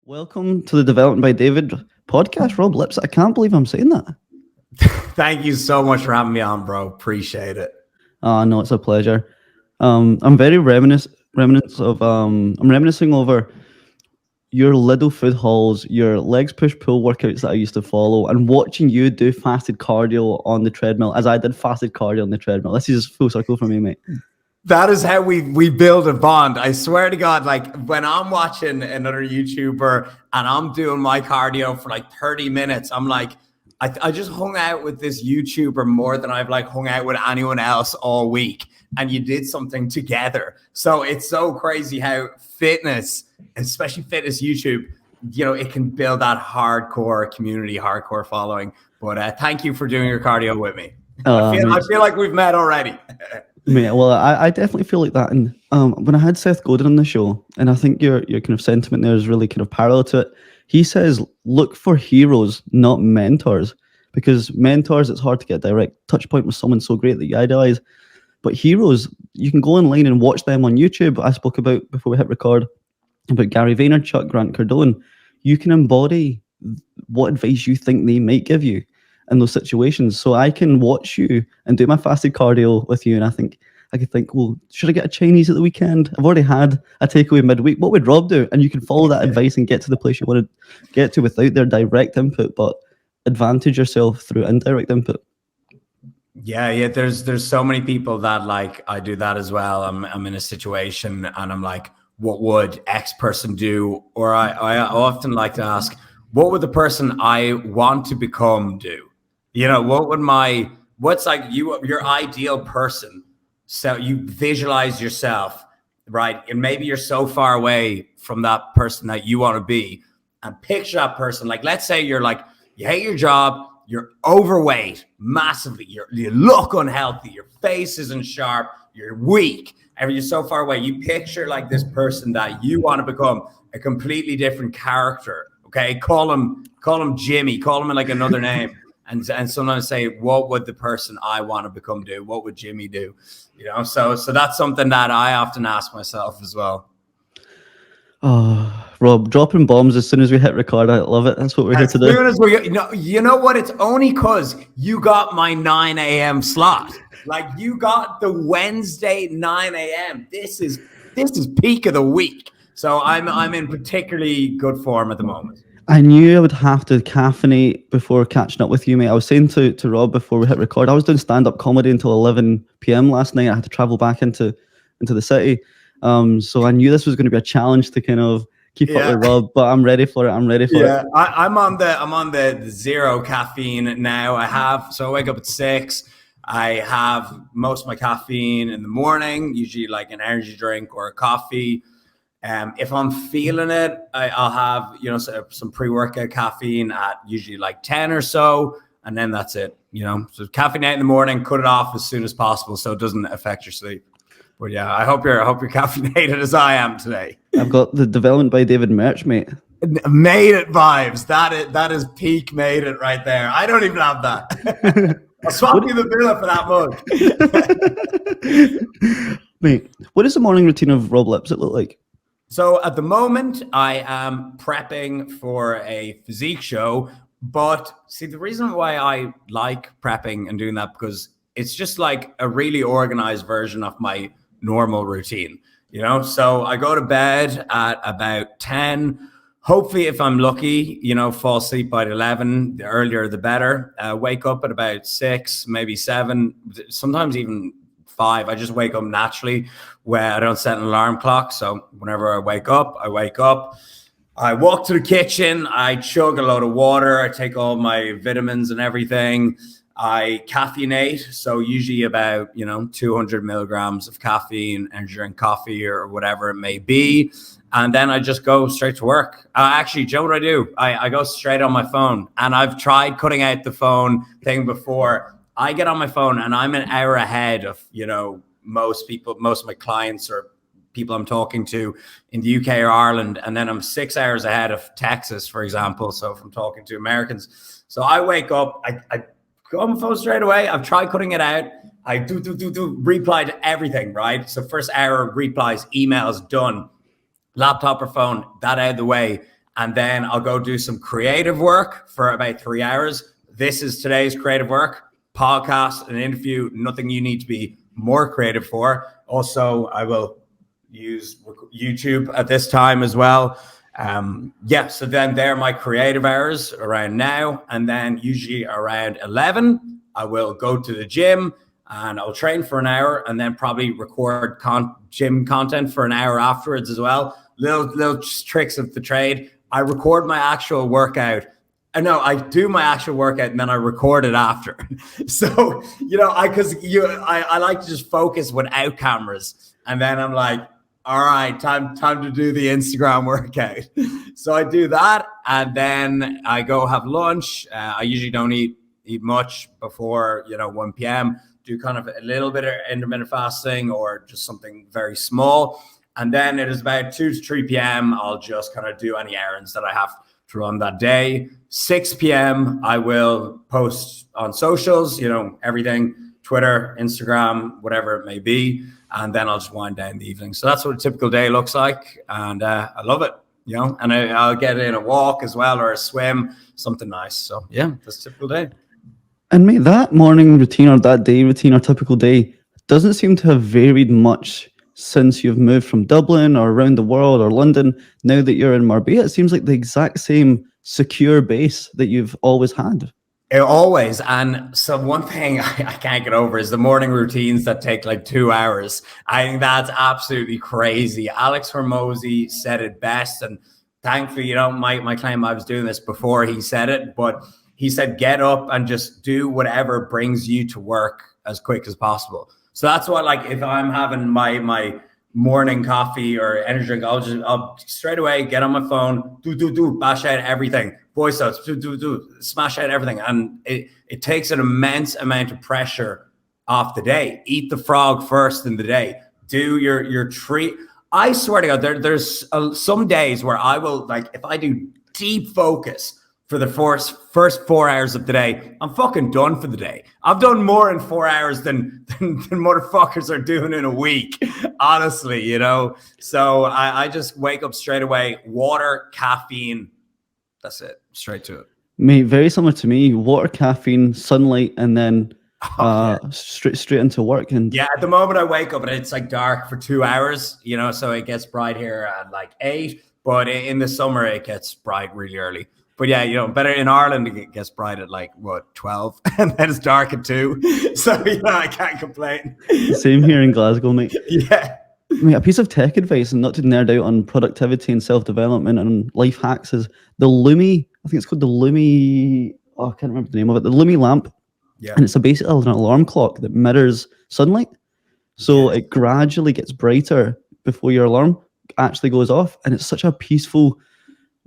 Welcome to the Development by David podcast, Rob Lipsett. I can't believe I'm saying that. Thank you so much for having me on, bro. Appreciate it. No, it's a pleasure. I'm very reminiscing over your little food hauls, your legs push pull workouts that I used to follow, and watching you do fasted cardio on the treadmill as I did fasted cardio on the treadmill. This is full circle for me, mate. That is how we build a bond. I swear to God, like when I'm watching another YouTuber and I'm doing my cardio for like 30 minutes, I'm like, I just hung out with this YouTuber more than I've like hung out with anyone else all week. And you did something together. So it's so crazy how fitness, especially fitness YouTube, you know, it can build that hardcore community, hardcore following. But thank you for doing your cardio with me. I feel like we've met already. Mate, well, I definitely feel like that. And when I had Seth Godin on the show, and I think your kind of sentiment there is really kind of parallel to it. He says, look for heroes, not mentors, because mentors, it's hard to get a direct touch point with someone so great that you idolize. But heroes, you can go online and watch them on YouTube. I spoke about before we hit record about Gary Vaynerchuk, Grant Cardone. You can embody what advice you think they might give you in those situations. So I can watch you and do my fasted cardio with you, and I could think, well, should I get a Chinese at the weekend? I've already had a takeaway midweek. What would Rob do? And you can follow that advice and get to the place you want to get to without their direct input, but advantage yourself through indirect input. Yeah. There's so many people that like I do that as well. I'm in a situation and I'm like, what would X person do? Or I often like to ask, what would the person I want to become do? You know, what's like your ideal person? So you visualize yourself, right? And maybe you're so far away from that person that you want to be, and picture that person. Like, let's say you're like, you hate your job, you're overweight massively, you look unhealthy, your face isn't sharp, you're weak, and you're so far away. You picture like this person that you want to become, a completely different character. Okay, call him Jimmy, call him like another name. And sometimes say, what would the person I want to become do? What would Jimmy do? You know, so that's something that I often ask myself as well. Oh, Rob, dropping bombs as soon as we hit record. I love it. That's what we're here to do. As soon as you know what? It's only because you got my 9 a.m. slot. Like you got the Wednesday 9 a.m. This is peak of the week. So I'm in particularly good form at the moment. I knew I would have to caffeinate before catching up with you, mate. I was saying to Rob before we hit record, I was doing stand-up comedy until 11 p.m. last night. I had to travel back into the city. So I knew this was going to be a challenge to kind of keep up with Rob, but I'm ready for it. Yeah, I'm on the zero caffeine now. I wake up at 6. I have most of my caffeine in the morning, usually like an energy drink or a coffee. If I'm feeling it, I'll have, you know, some pre-workout caffeine at usually like 10 or so, and then that's it. You know, so caffeine in the morning, cut it off as soon as possible so it doesn't affect your sleep. But yeah, I hope you're caffeinated as I am today. I've got the Development by David merch, mate. Made it vibes. That is peak made it right there. I don't even have that. I'll swap you the villa for that mug. Mate, what does the morning routine of Rob Lipsett look like? So at the moment, I am prepping for a physique show. But see, the reason why I like prepping and doing that, because it's just like a really organized version of my normal routine, you know? So I go to bed at about 10. Hopefully, if I'm lucky, you know, fall asleep by 11. The earlier, the better. Wake up at about 6, maybe 7, sometimes even 5. I just wake up naturally where I don't set an alarm clock. So whenever I wake up. I walk to the kitchen. I chug a load of water. I take all my vitamins and everything. I caffeinate. So usually about, 200 milligrams of caffeine, energy drink, coffee, or whatever it may be. And then I just go straight to work. Actually, do you know what I do? I go straight on my phone. And I've tried cutting out the phone thing before. I get on my phone and I'm an hour ahead of, most people, most of my clients or people I'm talking to in the UK or Ireland. And then I'm 6 hours ahead of Texas, for example. So if I'm talking to Americans. So I wake up, I go on my phone straight away. I've tried cutting it out. I do reply to everything, right? So first hour replies, emails, done. Laptop or phone, that out of the way. And then I'll go do some creative work for about 3 hours. This is today's creative work: podcast, an interview, nothing you need to be more creative for. Also, I will use YouTube at this time as well. So then they're my creative hours around now. And then usually around 11, I will go to the gym and I'll train for an hour and then probably record gym content for an hour afterwards as well. Little tricks of the trade. I record my actual workout. I do my actual workout and then I record it after. So, I like to just focus without cameras. And then I'm like, all right, time to do the Instagram workout. So I do that. And then I go have lunch. I usually don't eat much before, 1 p.m. Do kind of a little bit of intermittent fasting or just something very small. And then it is about 2 to 3 p.m. I'll just kind of do any errands that I have to run that day. 6 p.m. I will post on socials, everything, Twitter, Instagram, whatever it may be. And then I'll just wind down the evening. So that's what a typical day looks like. And I love it, and I'll get in a walk as well or a swim, something nice. So yeah, that's a typical day. And mate, that morning routine or that day routine or typical day doesn't seem to have varied much since you've moved from Dublin or around the world or London. Now that you're in Marbella, it seems like the exact same secure base that you've always had. Always. And so one thing I can't get over is the morning routines that take like 2 hours. I think that's absolutely crazy. Alex Hormozy said it best. And thankfully, my claim, I was doing this before he said it, but he said, get up and just do whatever brings you to work as quick as possible. So that's what, like, if I'm having my morning coffee or energy drink, I'll straight away get on my phone, bash out everything, voice notes, smash out everything. And it takes an immense amount of pressure off the day. Eat the frog first in the day. Do your treat. I swear to God, there's some days where I will, like, if I do deep focus for the first 4 hours of the day, I'm fucking done for the day. I've done more in 4 hours than motherfuckers are doing in a week, honestly, So I just wake up straight away, water, caffeine, that's it, straight to it. Mate, very similar to me. Water, caffeine, sunlight, and then straight into work. And yeah, at the moment I wake up and it's like dark for 2 hours, so it gets bright here at like 8, but in the summer it gets bright really early. But yeah, better in Ireland, it gets bright at like, 12? And then it's dark at 2. So, I can't complain. Same here in Glasgow, mate. Yeah. Mate, a piece of tech advice, and not to nerd out on productivity and self-development and life hacks, is the Lumi, I think it's called the Lumi, I can't remember the name of it, the Lumi Lamp. Yeah. And it's basically an alarm clock that mirrors sunlight. So it gradually gets brighter before your alarm actually goes off. And it's such a peaceful,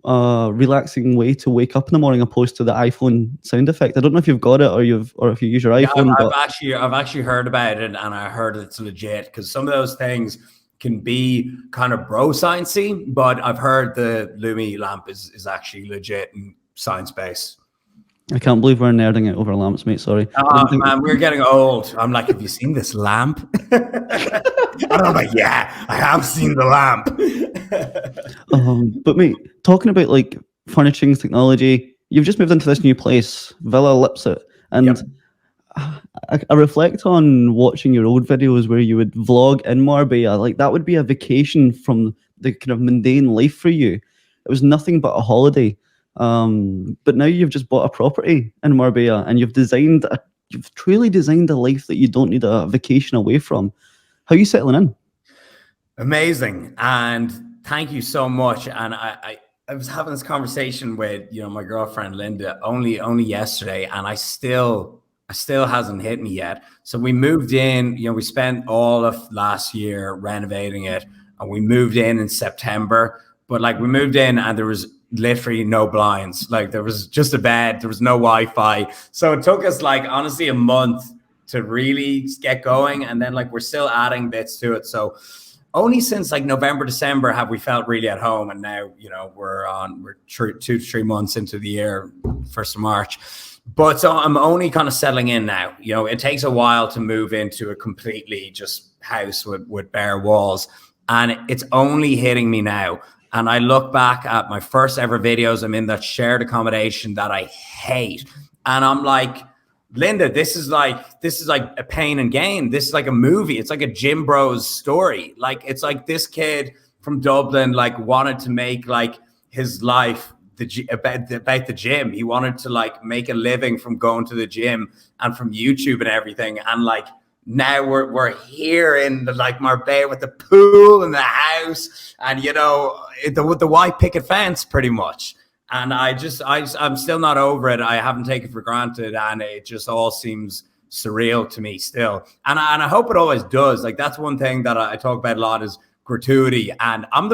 relaxing way to wake up in the morning, opposed to the iPhone sound effect. I don't know if you've got it or if you use your iPhone. I've actually heard about it, and I heard it's legit, because some of those things can be kind of bro sciencey, but I've heard the Lumi lamp is actually legit and science based. I can't believe we're nerding it over lamps, mate. Sorry. Man, we're getting old. I'm like, have you seen this lamp? And I'm like, yeah, I have seen the lamp. But mate, talking about like furnishings, technology, you've just moved into this new place, Villa Lipsett, and I reflect on watching your old videos where you would vlog in Marbella. Like, that would be a vacation from the kind of mundane life for you. It was nothing but a holiday. But now you've just bought a property in Marbella, and you've truly designed a life that you don't need a vacation away from. How are you settling in? Amazing. And thank you so much. And I was having this conversation with, my girlfriend, Linda, only yesterday, and I still hasn't hit me yet. So we moved in, we spent all of last year renovating it, and we moved in September, but like we moved in and there was literally no blinds. Like, there was just a bed, there was no Wi-Fi. So it took us like honestly a month to really get going. And then like we're still adding bits to it. So only since like November, December have we felt really at home. And now, we're 2 to 3 months into the year, 1st of March. But so I'm only kind of settling in now. It takes a while to move into a completely just house with bare walls. And it's only hitting me now. And I look back at my first ever videos. I'm in that shared accommodation that I hate. And I'm like, Linda, this is like a pain and gain. This is like a movie. It's like a Jim Bros story. Like, it's like this kid from Dublin, like, wanted to make like his life about the gym. He wanted to like make a living from going to the gym and from YouTube and everything. And like, now we're here in the, like, Marbella with the pool and the house and, you know, with the white picket fence pretty much. And I'm still not over it. I haven't taken it for granted, and it just all seems surreal to me still. And I hope it always does. Like, that's one thing that I talk about a lot is gratuity. And I'm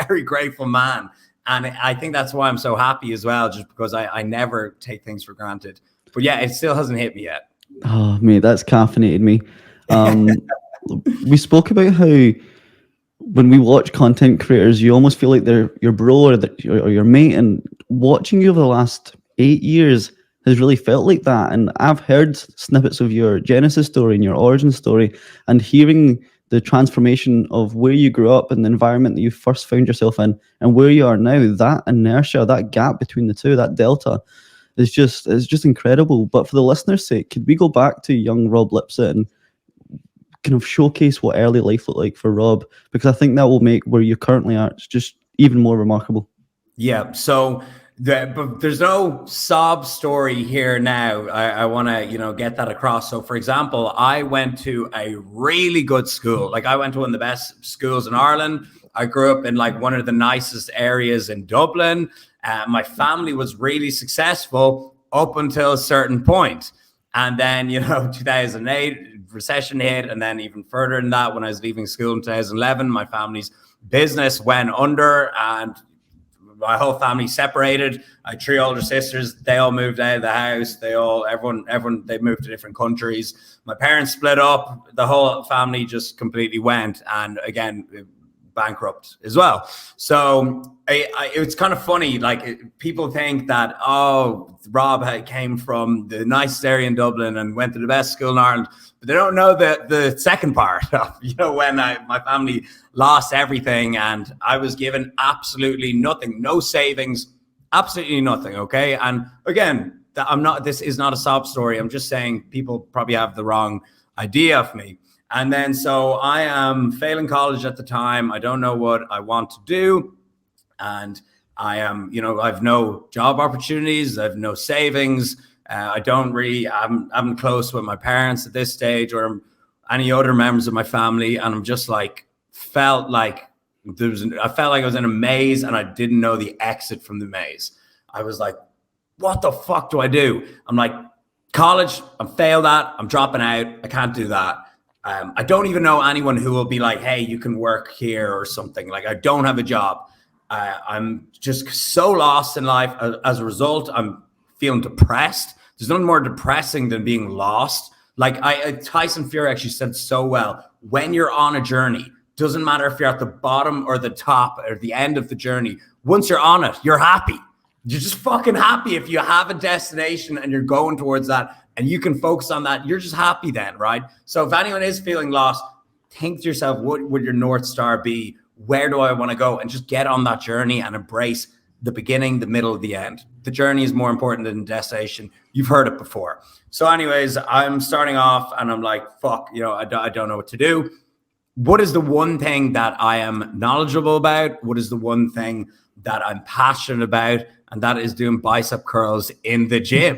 very grateful man. And I think that's why I'm so happy as well, just because I never take things for granted. But yeah, it still hasn't hit me yet. Oh, mate, that's caffeinated me. We spoke about how when we watch content creators, you almost feel like they're your bro or your mate. And watching you over the last 8 years has really felt like that. And I've heard snippets of your Genesis story and your origin story, and hearing the transformation of where you grew up and the environment that you first found yourself in and where you are now, that inertia, that gap between the two, that delta is just incredible. But for the listeners' sake, could we go back to young Rob Lipsett and kind of showcase what early life looked like for Rob? Because I think that will make where you currently are just even more remarkable. Yeah. So but there's no sob story here now. I want to, you know, get that across. So for example, I went to a really good school. Like, I went to one of the best schools in Ireland. I grew up in like one of the nicest areas in Dublin. My family was really successful up until a certain point. And then, you know, 2008 recession hit. And then even further than that, when I was leaving school in 2011, my family's business went under and my whole family separated. I had 3 older sisters. They all moved out of the house. Everyone, they moved to different countries. My parents split up. The whole family just completely went. And again, bankrupt as well. So it's kind of funny. Like, people think that, oh, Rob came from the nicest area in Dublin and went to the best school in Ireland, but they don't know the second part of, you know, when my family lost everything and I was given absolutely nothing, no savings, absolutely nothing. Okay. And again, this is not a sob story. I'm just saying people probably have the wrong idea of me. And then, so I am failing college at the time. I don't know what I want to do. And I am, you know, I have no job opportunities. I have no savings. I'm close with my parents at this stage or any other members of my family. And I'm just like, I felt like I was in a maze and I didn't know the exit from the maze. I was like, what the fuck do I do? I'm like, college, I'm failed at, I'm dropping out. I can't do that. I don't even know anyone who will be like, hey, you can work here or something. Like, I don't have a job. I'm just so lost in life. As a result, I'm feeling depressed. There's nothing more depressing than being lost. Like, Tyson Fury actually said so well, when you're on a journey, doesn't matter if you're at the bottom or the top or the end of the journey. Once you're on it, you're happy. You're just fucking happy. If you have a destination and you're going towards that and you can focus on that, you're just happy then, right? So if anyone is feeling lost, think to yourself, what would your North Star be? Where do I want to go? And just get on that journey and embrace the beginning, the middle, the end. The journey is more important than the destination. You've heard it before. So anyways, I'm starting off and I'm like, fuck, you know, I don't know what to do. What is the one thing that I am knowledgeable about? What is the one thing that I'm passionate about? And that is doing bicep curls in the gym.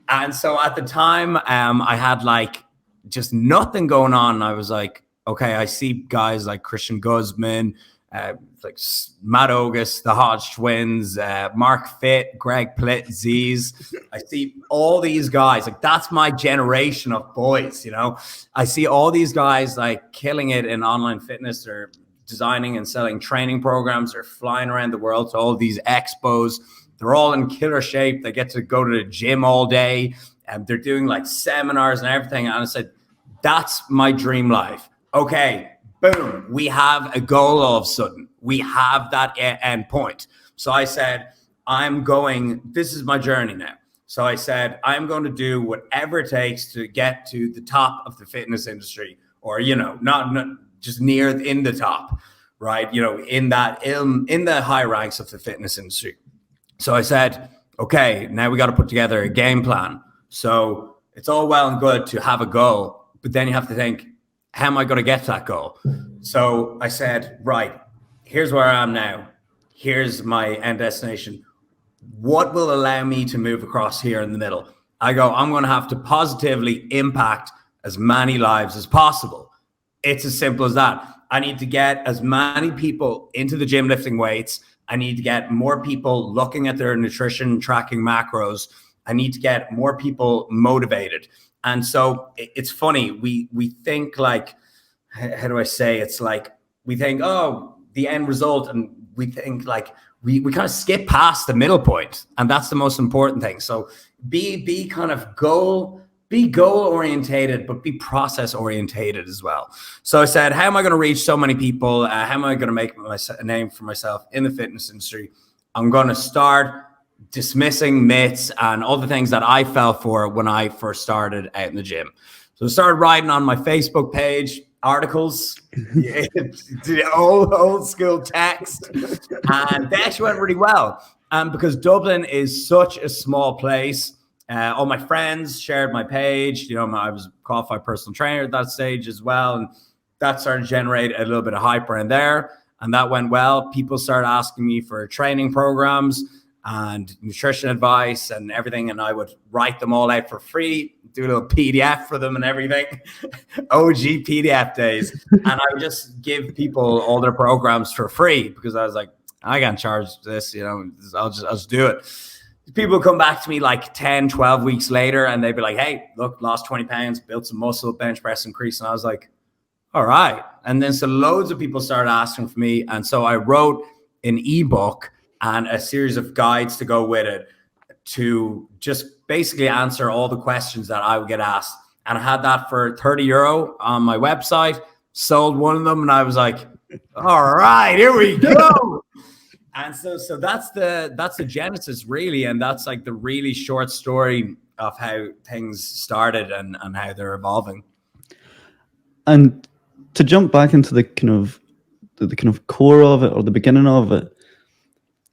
And so at the time, I had like just nothing going on. I was like, okay, I see guys like Christian Guzman, like Matt August, the Hodge twins, Mark Fitt, Greg Plitt, I see all these guys. Like, that's my generation of boys, you know. I see all these guys like killing it in online fitness. They're designing and selling training programs. They're flying around the world to all these expos. They're all in killer shape. They get to go to the gym all day, and they're doing like seminars and everything. And I said, that's my dream life. Okay, boom, we have a goal all of a sudden. We have that end point. So I said, this is my journey now. So I said, I'm going to do whatever it takes to get to the top of the fitness industry, or, you know, not just in the top, right? You know, in the high ranks of the fitness industry. So I said, okay, now we got to put together a game plan. So it's all well and good to have a goal, but then you have to think, how am I going to get to that goal? So I said, right, here's where I am now. Here's my end destination. What will allow me to move across here in the middle? I'm going to have to positively impact as many lives as possible. It's as simple as that. I need to get as many people into the gym lifting weights. I need to get more people looking at their nutrition, tracking macros. I need to get more people motivated. And so it's funny. We think like, how do I say? It's like, we think, oh, the end result. And we think like, we kind of skip past the middle point. And that's the most important thing. So be kind of goal orientated, but be process orientated as well. So I said, how am I going to reach so many people? How am I going to make a name for myself in the fitness industry? I'm going to start dismissing myths and all the things that I fell for when I first started out in the gym. So I started writing on my Facebook page articles, old school text, and they actually went really well. Because Dublin is such a small place. All my friends shared my page. You know, I was a qualified personal trainer at that stage as well. And that started to generate a little bit of hype around there. And that went well. People started asking me for training programs and nutrition advice and everything. And I would write them all out for free, do a little PDF for them and everything. OG PDF days. And I would just give people all their programs for free because I was like, I can't charge this, you know, I'll just do it. People come back to me like 10, 12 weeks later and they'd be like, hey, look, lost 20 pounds, built some muscle, bench press increase. And I was like, all right. And then so loads of people started asking for me. And so I wrote an ebook and a series of guides to go with it to just basically answer all the questions that I would get asked. And I had that for €30 on my website, sold one of them. And I was like, all right, here we go. And so that's the genesis really. And that's like the really short story of how things started and how they're evolving. And to jump back into the kind of core of it or the beginning of it,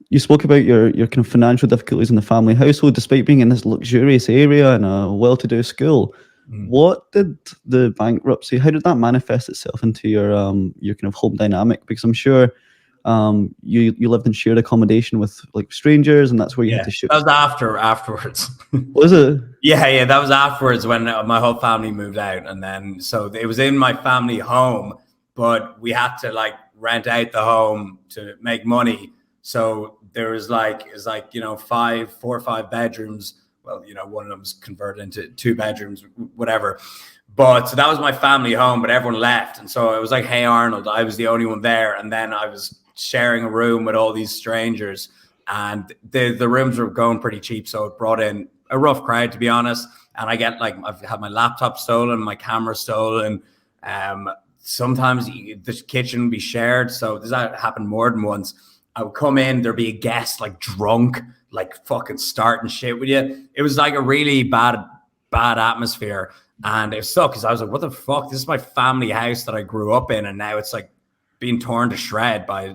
you spoke about your kind of financial difficulties in the family household, despite being in this luxurious area and a well-to-do school. What did the bankruptcy, how did that manifest itself into your kind of home dynamic? Because I'm sure you lived in shared accommodation with like strangers, and that's where you had to ship. That was afterwards. Was it? Yeah, that was afterwards when my whole family moved out, and then so it was in my family home, but we had to like rent out the home to make money. So there was you know 4 or 5 bedrooms. Well, you know, one of them's converted into 2 bedrooms, whatever. But so that was my family home, but everyone left. And so it was like, hey, Arnold, I was the only one there. And then I was sharing a room with all these strangers and the rooms were going pretty cheap. So it brought in a rough crowd, to be honest. And I've had my laptop stolen, my camera stolen. Sometimes the kitchen would be shared. So that happened more than once. I would come in, there'd be a guest like drunk, like fucking starting shit with you. It was like a really bad atmosphere. And it sucked because I was like, what the fuck? This is my family house that I grew up in. And now it's like being torn to shred by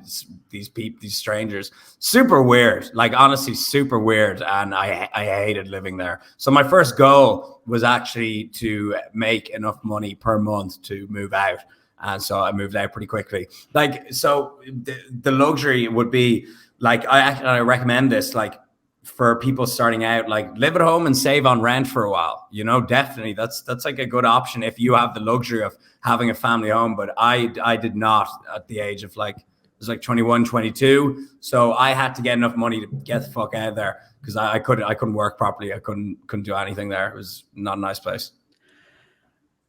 these strangers. Super weird. Like honestly, super weird. And I hated living there. So my first goal was actually to make enough money per month to move out. And so I moved out pretty quickly. Like, so the luxury would be like, I recommend this, like for people starting out, like live at home and save on rent for a while, you know, definitely that's like a good option if you have the luxury of having a family home. But I did not at the age of like, it was like 21, 22. So I had to get enough money to get the fuck out of there because I couldn't work properly. I couldn't do anything there. It was not a nice place.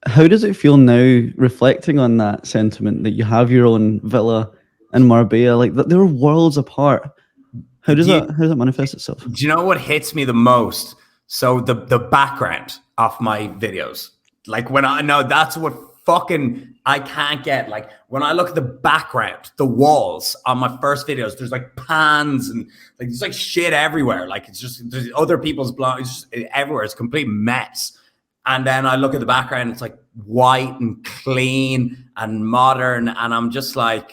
How does it feel now, reflecting on that sentiment, that you have your own villa in Marbella? Like they're worlds apart. How does that manifest itself? Do you know what hits me the most? So the background of my videos, like when I know that's what fucking I can't get. Like when I look at the background, the walls on my first videos, there's like pans and like there's like shit everywhere. Like it's just there's other people's blog, it's just everywhere. It's a complete mess. And then I look at the background, it's like white and clean and modern. And I'm just like,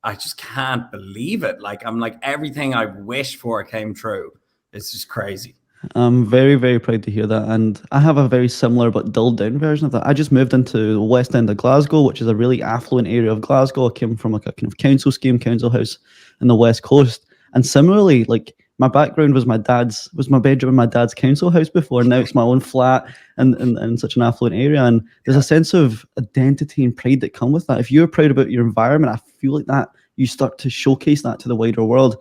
I just can't believe it. Like, I'm like, everything I wished for came true. It's just crazy. I'm very, very proud to hear that. And I have a very similar but dulled down version of that. I just moved into the West End of Glasgow, which is a really affluent area of Glasgow. I came from like a kind of council scheme, council house in the West Coast. And similarly, like my background was my bedroom in my dad's council house before. Now it's my own flat in such an affluent area. And there's a sense of identity and pride that come with that. If you're proud about your environment, I feel like that you start to showcase that to the wider world.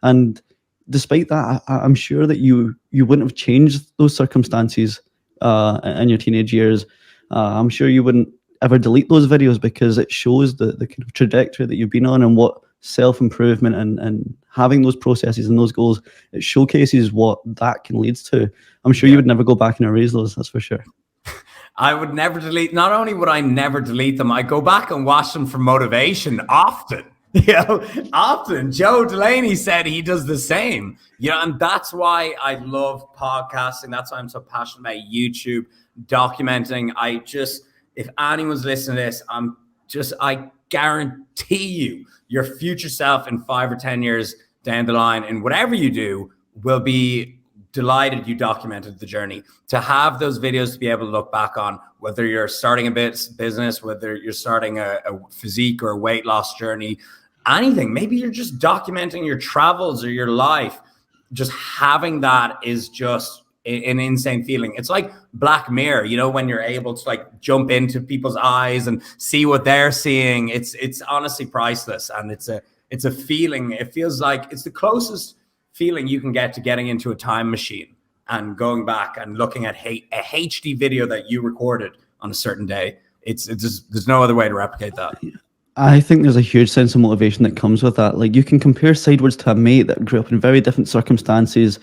And despite that, I'm sure that you wouldn't have changed those circumstances in your teenage years. I'm sure you wouldn't ever delete those videos because it shows the kind of trajectory that you've been on and what self-improvement and having those processes and those goals, it showcases what that can lead to. I'm sure you would never go back and erase those, that's for sure. I would never delete, not only would I never delete them, I go back and watch them for motivation often. Often. Joe Delaney said he does the same. And that's why I love podcasting. That's why I'm so passionate about YouTube, documenting. If anyone's listening to this, I guarantee you, your future self in 5 or 10 years down the line, and whatever you do, will be delighted you documented the journey. To have those videos to be able to look back on, whether you're starting a business, whether you're starting a physique or a weight loss journey, anything, maybe you're just documenting your travels or your life, just having that is just an insane feeling. It's like Black Mirror, when you're able to like jump into people's eyes and see what they're seeing. It's honestly priceless, and it's a feeling. It feels like it's the closest feeling you can get to getting into a time machine and going back and looking at a HD video that you recorded on a certain day. There's no other way to replicate that. I think there's a huge sense of motivation that comes with that. Like, you can compare sideways to a mate that grew up in very different circumstances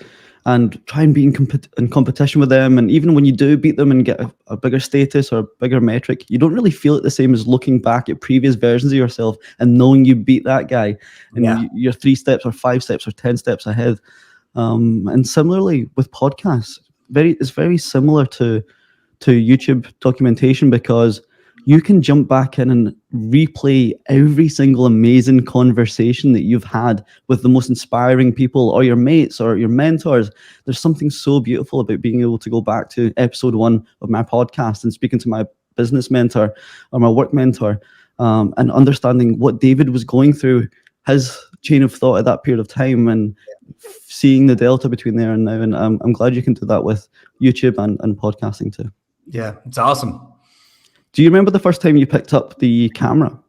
and try and be in competition with them. And even when you do beat them and get a bigger status or a bigger metric, you don't really feel it the same as looking back at previous versions of yourself and knowing you beat that guy and you're 3 steps or 5 steps or 10 steps ahead. And similarly with podcasts, it's very similar to YouTube documentation, because you can jump back in and replay every single amazing conversation that you've had with the most inspiring people or your mates or your mentors. There's something so beautiful about being able to go back to episode 1 of my podcast and speaking to my business mentor or my work mentor, and understanding what David was going through, his chain of thought at that period of time, and seeing the delta between there and now. And I'm glad you can do that with YouTube and podcasting too. Yeah, it's awesome. Do you remember the first time you picked up the camera,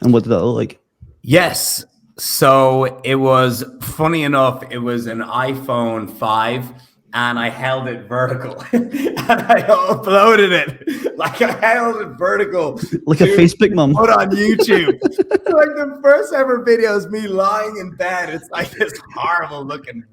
and what did that look like? Yes. So it was, funny enough, it was an iPhone 5, and I held it vertical and I uploaded it. Like, I held it vertical. Like a Facebook mum. Put on YouTube. Like, the first ever video is me lying in bed. It's like this horrible looking,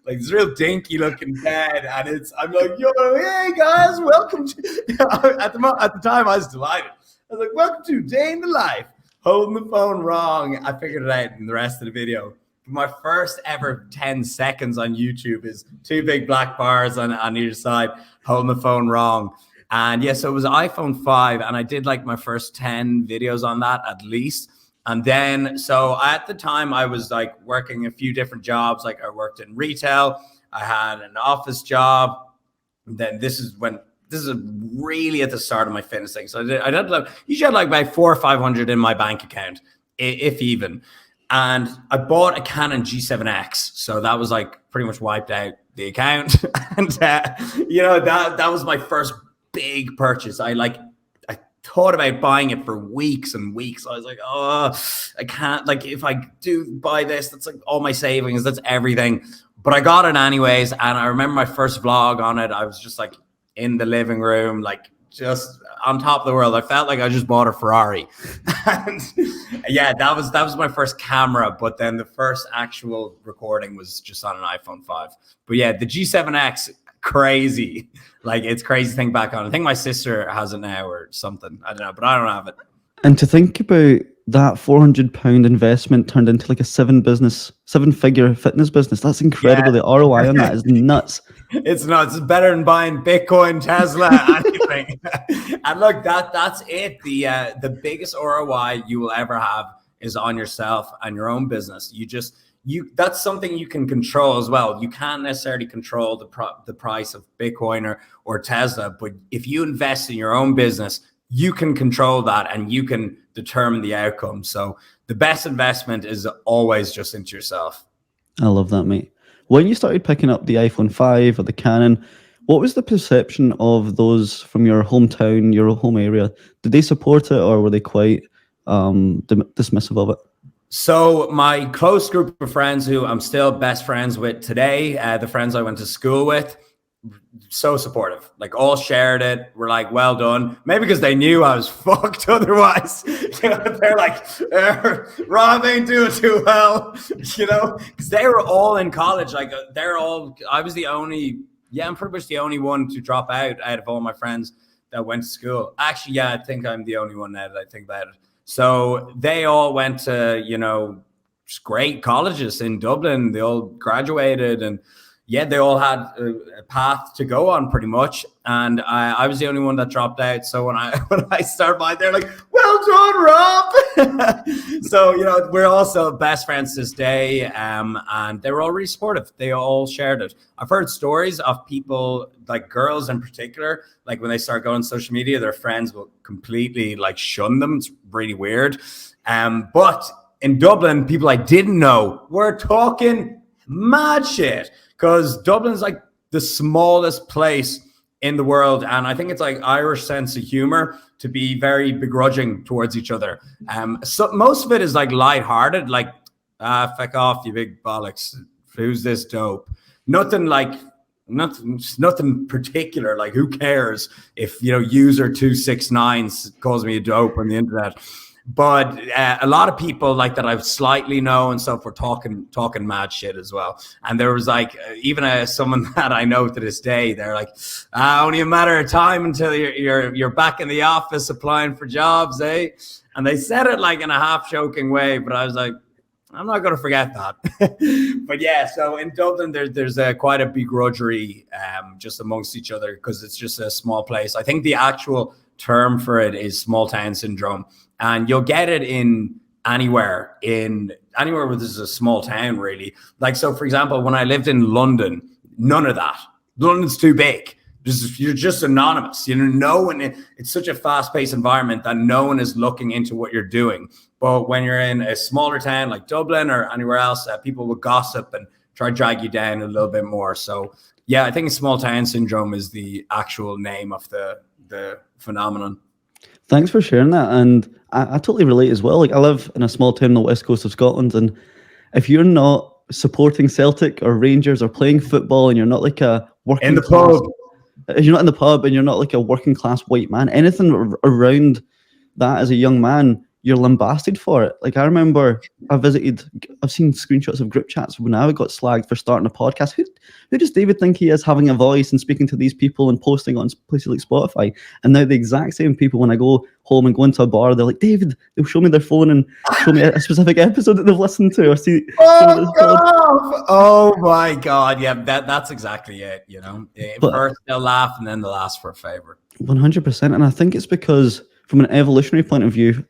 like this real dinky looking bed. And I'm like, yo, hey guys, welcome to, at the time I was delighted. I was like, welcome to Day in the Life. Holding the phone wrong. I figured it out in the rest of the video. My first ever 10 seconds on YouTube is 2 big black bars on either side, holding the phone wrong. And yeah, so it was iPhone 5, and I did like my first 10 videos on that at least. And then, so at the time I was like working a few different jobs. Like, I worked in retail, I had an office job. Then this is really at the start of my fitness thing. So I did like, usually had like about 400 or 500 in my bank account, if even. And I bought a Canon G7X. So that was like pretty much wiped out the account. And, that was my first big purchase. I thought about buying it for weeks and weeks. I was like, oh, I can't, like, if I do buy this, that's like all my savings, that's everything. But I got it anyways. And I remember my first vlog on it. I was just like in the living room, like just on top of the world. I felt like I just bought a Ferrari. And yeah, that was my first camera. But then the first actual recording was just on an iPhone 5. But yeah, the G7X, crazy. Like, it's crazy to think back on. I think my sister has it now or something. I don't know, but I don't have it. And to think about that £400 investment turned into like a 7-figure fitness business. That's incredible. Yeah. The ROI on that is nuts. It's nuts. It's better than buying Bitcoin, Tesla, anything. And look, that's it. The biggest ROI you will ever have is on yourself and your own business. That's something you can control as well. You can't necessarily control the price of Bitcoin or Tesla, but if you invest in your own business, you can control that and you can determine the outcome. So the best investment is always just into yourself. I love that, mate. When you started picking up the iPhone 5 or the Canon, what was the perception of those from your hometown, your home area? Did they support it, or were they quite dismissive of it? So my close group of friends who I'm still best friends with today, the friends I went to school with, so supportive, like all shared it. We're like, well done. Maybe because they knew I was fucked otherwise. They're like, Rob ain't doing too well, because they were all in college. Like I was the only, I'm pretty much the only one to drop out of all my friends that went to school. Actually, yeah, I think I'm the only one now that I think about it. So they all went to, great colleges in Dublin. They all graduated and they all had a path to go on pretty much. And I was the only one that dropped out. So when I started mine, they're like, well done, Rob. So, we're also best friends this day. And they were all really supportive. They all shared it. I've heard stories of people, like girls in particular, like when they start going on social media, their friends will completely like shun them. It's really weird. But in Dublin, people I didn't know were talking mad shit. Because Dublin's like the smallest place in the world. And I think it's like Irish sense of humor to be very begrudging towards each other. So most of it is like lighthearted, like, feck off, you big bollocks. Who's this dope? Nothing particular. Like, who cares if, user 269 calls me a dope on the internet? But a lot of people like that I've slightly know and stuff were talking mad shit as well. And there was like even someone that I know to this day, they're like, only a matter of time until you're back in the office applying for jobs, eh? And they said it like in a half joking way, but I was like, I'm not going to forget that. But yeah, so in Dublin, there's quite a begrudgery just amongst each other because it's just a small place. I think the actual term for it is small town syndrome. And you'll get it in anywhere where there's a small town, really. Like, so for example, when I lived in London, none of that. London's too big. You're just anonymous. No one, it's such a fast-paced environment that no one is looking into what you're doing. But when you're in a smaller town like Dublin or anywhere else, people will gossip and try to drag you down a little bit more. So yeah, I think small town syndrome is the actual name of the phenomenon. Thanks for sharing that. And I totally relate as well. Like, I live in a small town on the west coast of Scotland, and if you're not supporting Celtic or Rangers or playing football and you're not like a working in the class, pub, if you're not in the pub and you're not like a working class white man, anything around that as a young man, you're lambasted for it. Like, I remember I've seen screenshots of group chats when I got slagged for starting a podcast. Who does David think he is, having a voice and speaking to these people and posting on places like Spotify? And now the exact same people, when I go home and go into a bar, they're like, David, they'll show me their phone and show me a specific episode that they've listened to or see. Oh my God. Yeah, that's exactly it. But first they'll laugh and then they'll ask for a favor. 100%. And I think it's because from an evolutionary point of view,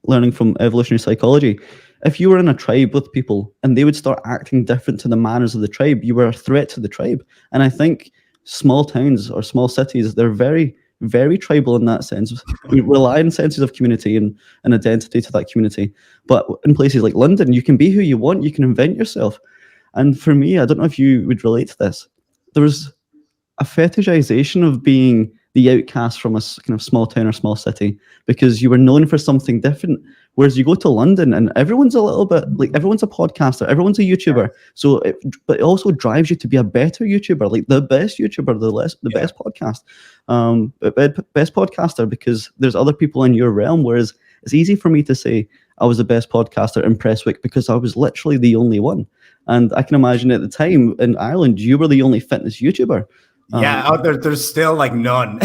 learning from evolutionary psychology, if you were in a tribe with people and they would start acting different to the manners of the tribe, you were a threat to the tribe. And I think small towns or small cities, they're very, very tribal in that sense. We rely on senses of community and identity to that community. But in places like London, you can be who you want, you can invent yourself. And for me, I don't know if you would relate to this, there was a fetishization of being the outcast from a kind of small town or small city because you were known for something different. Whereas you go to London and everyone's a little bit like, everyone's a podcaster, everyone's a YouTuber. So, but it also drives you to be a better YouTuber, like the best YouTuber, the best podcast, best podcaster, because there's other people in your realm. Whereas it's easy for me to say I was the best podcaster in Presswick because I was literally the only one. And I can imagine at the time in Ireland, you were the only fitness YouTuber. There's still like none.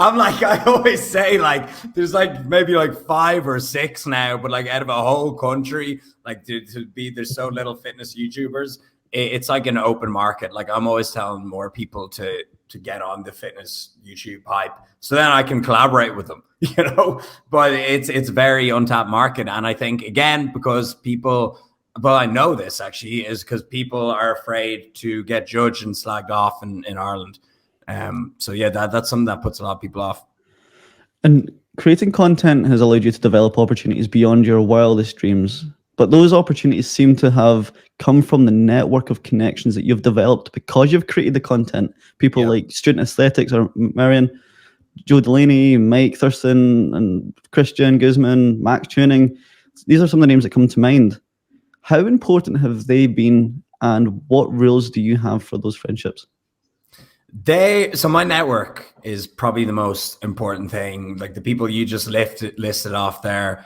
I always say like there's like maybe like 5 or 6 now, but like out of a whole country, like there's so little fitness YouTubers, it's like an open market. Like I'm always telling more people to to get on the fitness YouTube hype. So then I can collaborate with them, but it's very untapped market. And I think, again, because people, well, I know this actually is because people are afraid to get judged and slagged off in Ireland. So yeah, that's something that puts a lot of people off. And creating content has allowed you to develop opportunities beyond your wildest dreams. But those opportunities seem to have come from the network of connections that you've developed because you've created the content. People like Student Aesthetics or Marion, Joe Delaney, Mike Thurston, and Christian Guzman, Max Tuning. These are some of the names that come to mind. How important have they been, and what rules do you have for those friendships? So my network is probably the most important thing. Like the people you just listed off there,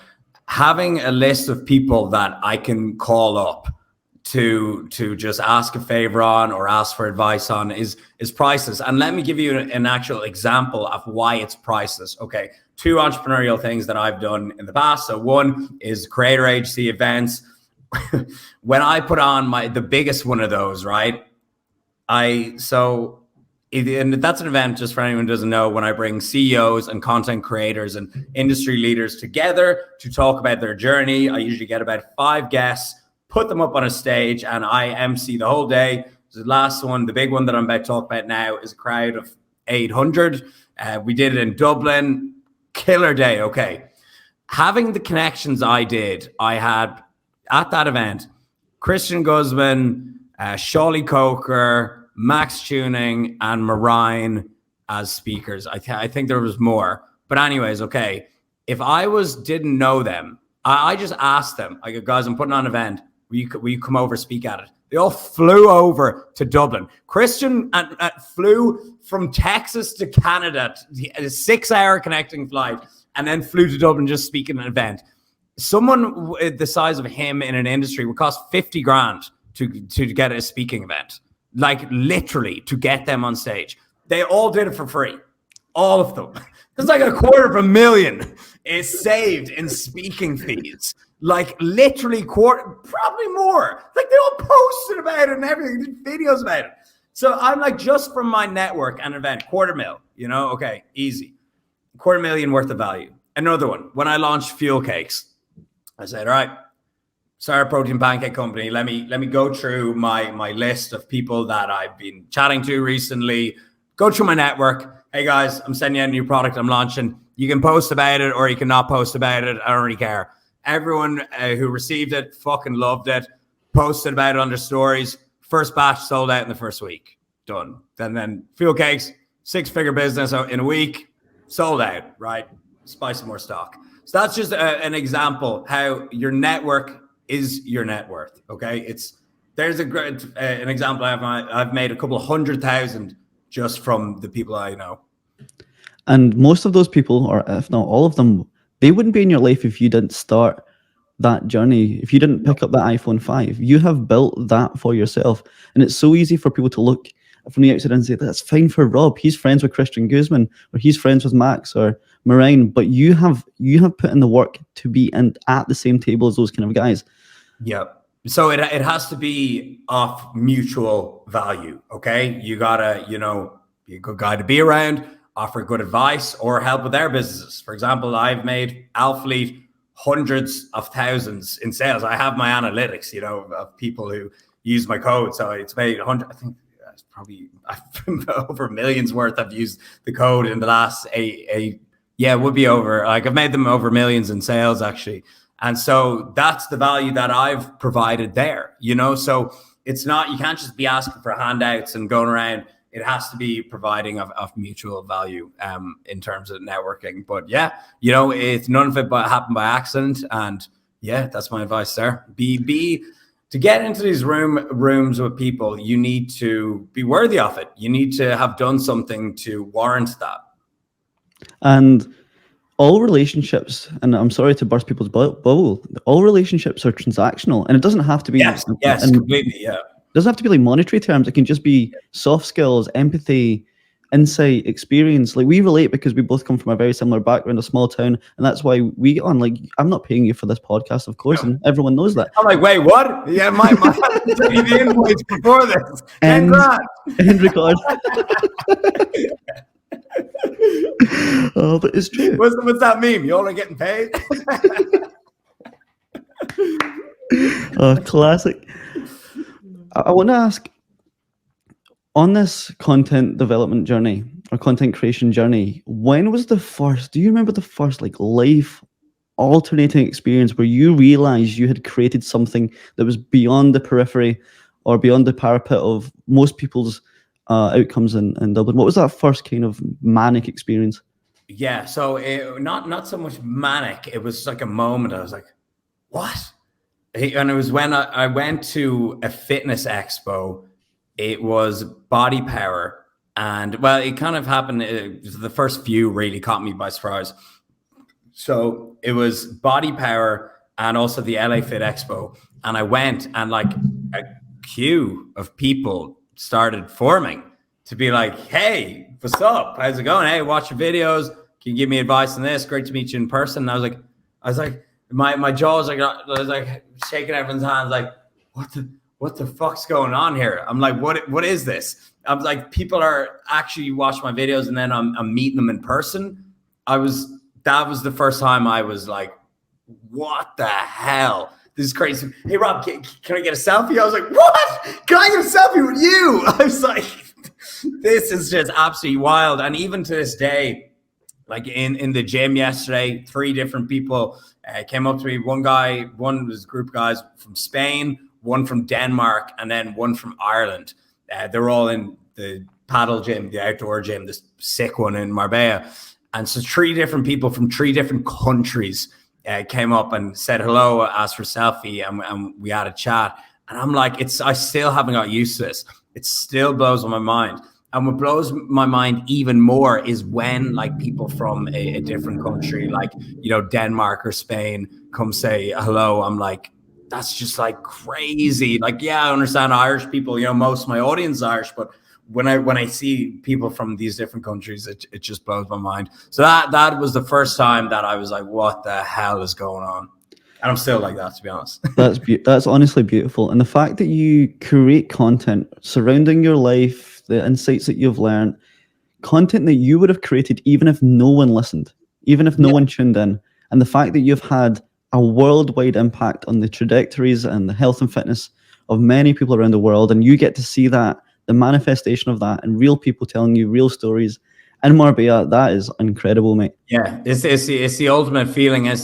having a list of people that I can call up to just ask a favor on or ask for advice on is priceless. And let me give you an actual example of why it's priceless. Okay, 2 entrepreneurial things that I've done in the past. So one is creator agency events. When I put on the biggest one of those, right? And that's an event, just for anyone who doesn't know, when I bring CEOs and content creators and industry leaders together to talk about their journey. I usually get about 5 guests, put them up on a stage, and I MC the whole day. The last one, the big one that I'm about to talk about now, is a crowd of 800. We did it in Dublin. Killer day, okay. Having the connections I had at that event, Christian Guzman, Shawley Coker, Max Tuning, and Marine as speakers. I think there was more. But anyways, okay. If I didn't know them, I just asked them, I go, guys, I'm putting on an event. Will you come over, speak at it? They all flew over to Dublin. Christian flew from Texas to Canada, a 6-hour connecting flight, and then flew to Dublin just speaking at an event. Someone the size of him in an industry would cost 50 grand to get a speaking event. Like literally to get them on stage. They all did it for free. All of them. There's like $250,000 is saved in speaking fees. Like literally probably more. Like they all posted about it and everything, did videos about it. So I'm like, just from my network and event, $250,000, okay, easy. $250,000 worth of value. Another one, when I launched Fuel Cakes, I said, all right, start a protein pancake company. Let me go through my list of people that I've been chatting to recently. Go through my network. Hey guys, I'm sending you a new product I'm launching. You can post about it or you can not post about it. I don't really care. Everyone who received it fucking loved it. Posted about it on their stories. First batch sold out in the first week. Done. Then Fuel Cakes, 6-figure business in a week, sold out. Right? Buy some more stock. So that's just an example how your network is your net worth. Okay, there's a great an example. I've made a couple of 100,000 just from the people I know. And most of those people, or if not all of them, they wouldn't be in your life if you didn't start that journey. If you didn't pick up that iPhone 5, you have built that for yourself. And it's so easy for people to look from the outside and say, that's fine for Rob. He's friends with Christian Guzman, or he's friends with Max or Marine. But you have put in the work to be at the same table as those kind of guys. Yeah. So it has to be of mutual value. Okay. You gotta, be a good guy to be around, offer good advice or help with their businesses. For example, I've made Alphalete hundreds of thousands in sales. I have my analytics, of people who use my code. So it's made 100, I think it's probably over millions worth. I've used the code in the last it would be over. Like I've made them over millions in sales actually. And so that's the value that I've provided there, so it's not, you can't just be asking for handouts and going around. It has to be providing of mutual value in terms of networking. But yeah, it's none of it happened by accident. And yeah, that's my advice there. To get into these rooms with people, you need to be worthy of it. You need to have done something to warrant that. And all relationships, and I'm sorry to burst people's bubble, all relationships are transactional, and it doesn't have to be. Yes, completely, yeah. It doesn't have to be like monetary terms. It can just be soft skills, empathy, insight, experience. Like, we relate because we both come from a very similar background, a small town, and that's why we get on. Like, I'm not paying you for this podcast, of course, and everyone knows that. I'm like, wait, what? Yeah, my the invoice before this. 10 grand. End record. Oh, but it's true. What's that meme? You all are getting paid? Oh, classic. I want to ask, on this content development journey or content creation journey, when was the first, do you remember the first like life alternating experience where you realized you had created something that was beyond the periphery or beyond the parapet of most people's outcomes in Dublin? What was that first kind of manic experience? Yeah, so not so much manic. It was like a moment. I was like, what? And it was when I went to a fitness expo. It was Body Power. And, well, it kind of happened. The first few really caught me by surprise. So it was Body Power and also the LA Fit Expo. And I went, and like a queue of people started forming to be like, hey, what's up? How's it going? Hey, watch your videos. Can you give me advice on this? Great to meet you in person. And I was like, my jaw was like, I was like shaking everyone's hands, like, what the fuck's going on here? I'm like, what is this? I'm like, people are actually watching my videos, and then I'm meeting them in person. That was the first time I was like, what the hell? This is crazy. Hey, Rob, can I get a selfie? I was like, what? Can I get a selfie with you? I was like, this is just absolutely wild. And even to this day, like in the gym yesterday, 3 different people came up to me. One was a group of guys from Spain, one from Denmark, and then one from Ireland. They're all in the paddle gym, the outdoor gym, this sick one in Marbella. And so 3 different people from 3 different countries came up and said hello, asked for a selfie, and we had a chat. And I'm like, I still haven't got used to this. It still blows my mind. And what blows my mind even more is when like people from a different country, like, you know, Denmark or Spain, come say hello. I'm like, that's just like crazy. Like, yeah, I understand Irish people, you know, most of my audience is Irish, but when I see people from these different countries, it just blows my mind. So that was the first time that I was like, what the hell is going on? And I'm still like that, to be honest. That's honestly beautiful. And the fact that you create content surrounding your life, the insights that you've learned, content that you would have created even if no one listened, even if no one tuned in. And the fact that you've had a worldwide impact on the trajectories and the health and fitness of many people around the world. And you get to see that, the manifestation of that, and real people telling you real stories in Marbella. That is incredible, mate. Yeah, it's the ultimate feeling. It's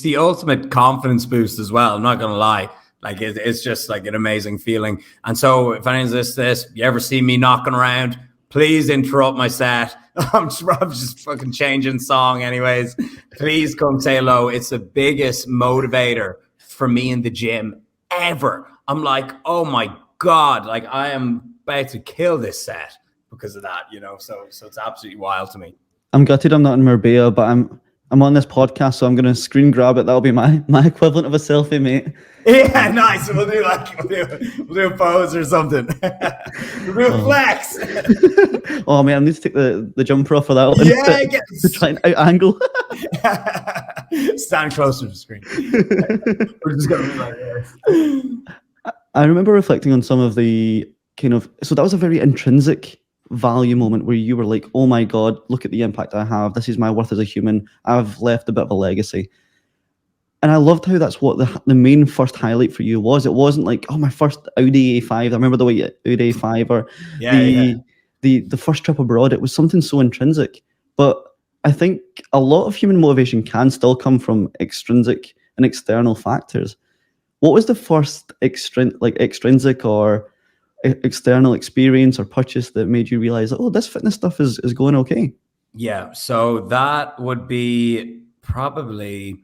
the ultimate confidence boost as well. I'm not going to lie. Like, it's just like an amazing feeling. And so if anyone's this, you ever see me knocking around, please interrupt my set. I'm just fucking changing song anyways. Please come say hello. It's the biggest motivator for me in the gym ever. I'm like, oh my God, like I am about to kill this set because of that, you know? So it's absolutely wild to me. I'm gutted I'm not in Marbella, but I'm on this podcast, so I'm going to screen grab it. That'll be my equivalent of a selfie, mate. Yeah, nice. We'll do a pose or something. We'll do a flex. Oh man, I need to take the jumper off for that one. Yeah, to try and out angle. Stand closer to the screen. We're just gonna be like this. I remember reflecting on some of the kind of, so that was a very intrinsic value moment where you were like, oh my God, look at the impact I have. This is my worth as a human. I've left a bit of a legacy. And I loved how that's what the main first highlight for you was. It wasn't like, oh, my first Audi A5. I remember the way Audi A5 or the first trip abroad. It was something so intrinsic. But I think a lot of human motivation can still come from extrinsic and external factors. What was the first extrinsic or external experience or purchase that made you realize that, oh, this fitness stuff is going okay? Yeah, so that would be probably,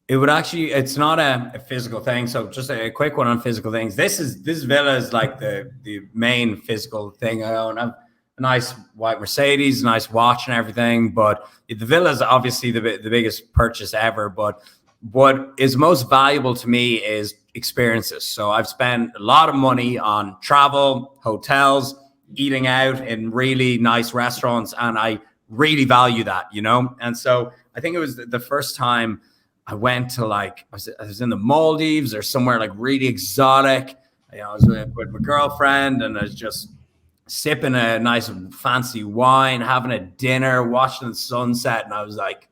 it would actually, it's not a physical thing. So just a quick one on physical things. This villa is like the main physical thing I own. I'm a nice white Mercedes, nice watch and everything, but the villa is obviously the biggest purchase ever. But what is most valuable to me is experiences. So I've spent a lot of money on travel, hotels, eating out in really nice restaurants, and I really value that, you know? And so I think it was the first time I went to like, I was in the Maldives or somewhere like really exotic. You know, I was with my girlfriend, and I was just sipping a nice fancy wine, having a dinner, watching the sunset. And I was like,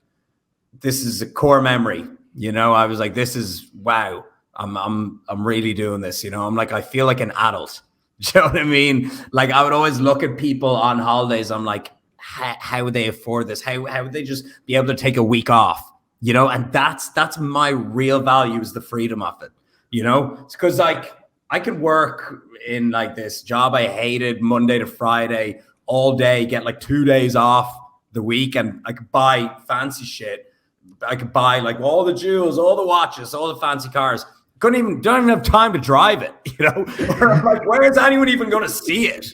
this is a core memory. You know, I was like, this is, wow, I'm really doing this. You know, I'm like, I feel like an adult. Do you know what I mean? Like, I would always look at people on holidays. I'm like, how would they afford this? How would they just be able to take a week off? You know, and that's my real value, is the freedom of it. You know, it's because like I could work in like this job I hated Monday to Friday all day, get like 2 days off the week, and I could buy fancy shit. I could buy like all the jewels, all the watches, all the fancy cars. Don't even have time to drive it, you know? Or I'm like, where is anyone even going to see it?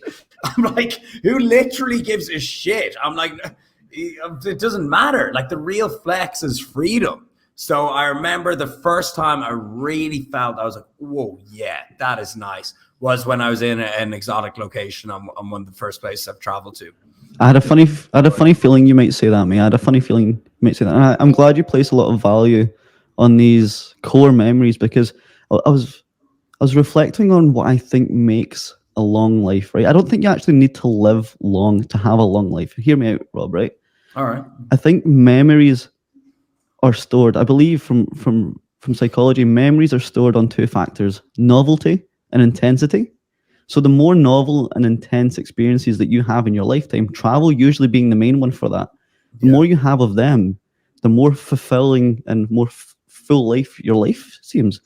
I'm like, who literally gives a shit? I'm like, it doesn't matter. Like, the real flex is freedom. So I remember the first time I really felt, I was like, whoa, yeah, that is nice, was when I was in an exotic location on one of the first places I've traveled to. I had a funny feeling you might say that, mate. I had a funny feeling you might say that. And I'm glad you place a lot of value on these core memories, because I was reflecting on what I think makes a long life, right? I don't think you actually need to live long to have a long life. Hear me out, Rob, right? All right. I think memories are stored. I believe from psychology, memories are stored on two factors: novelty and intensity. So the more novel and intense experiences that you have in your lifetime, travel usually being the main one for that, the more you have of them, the more fulfilling and more full life your life seems.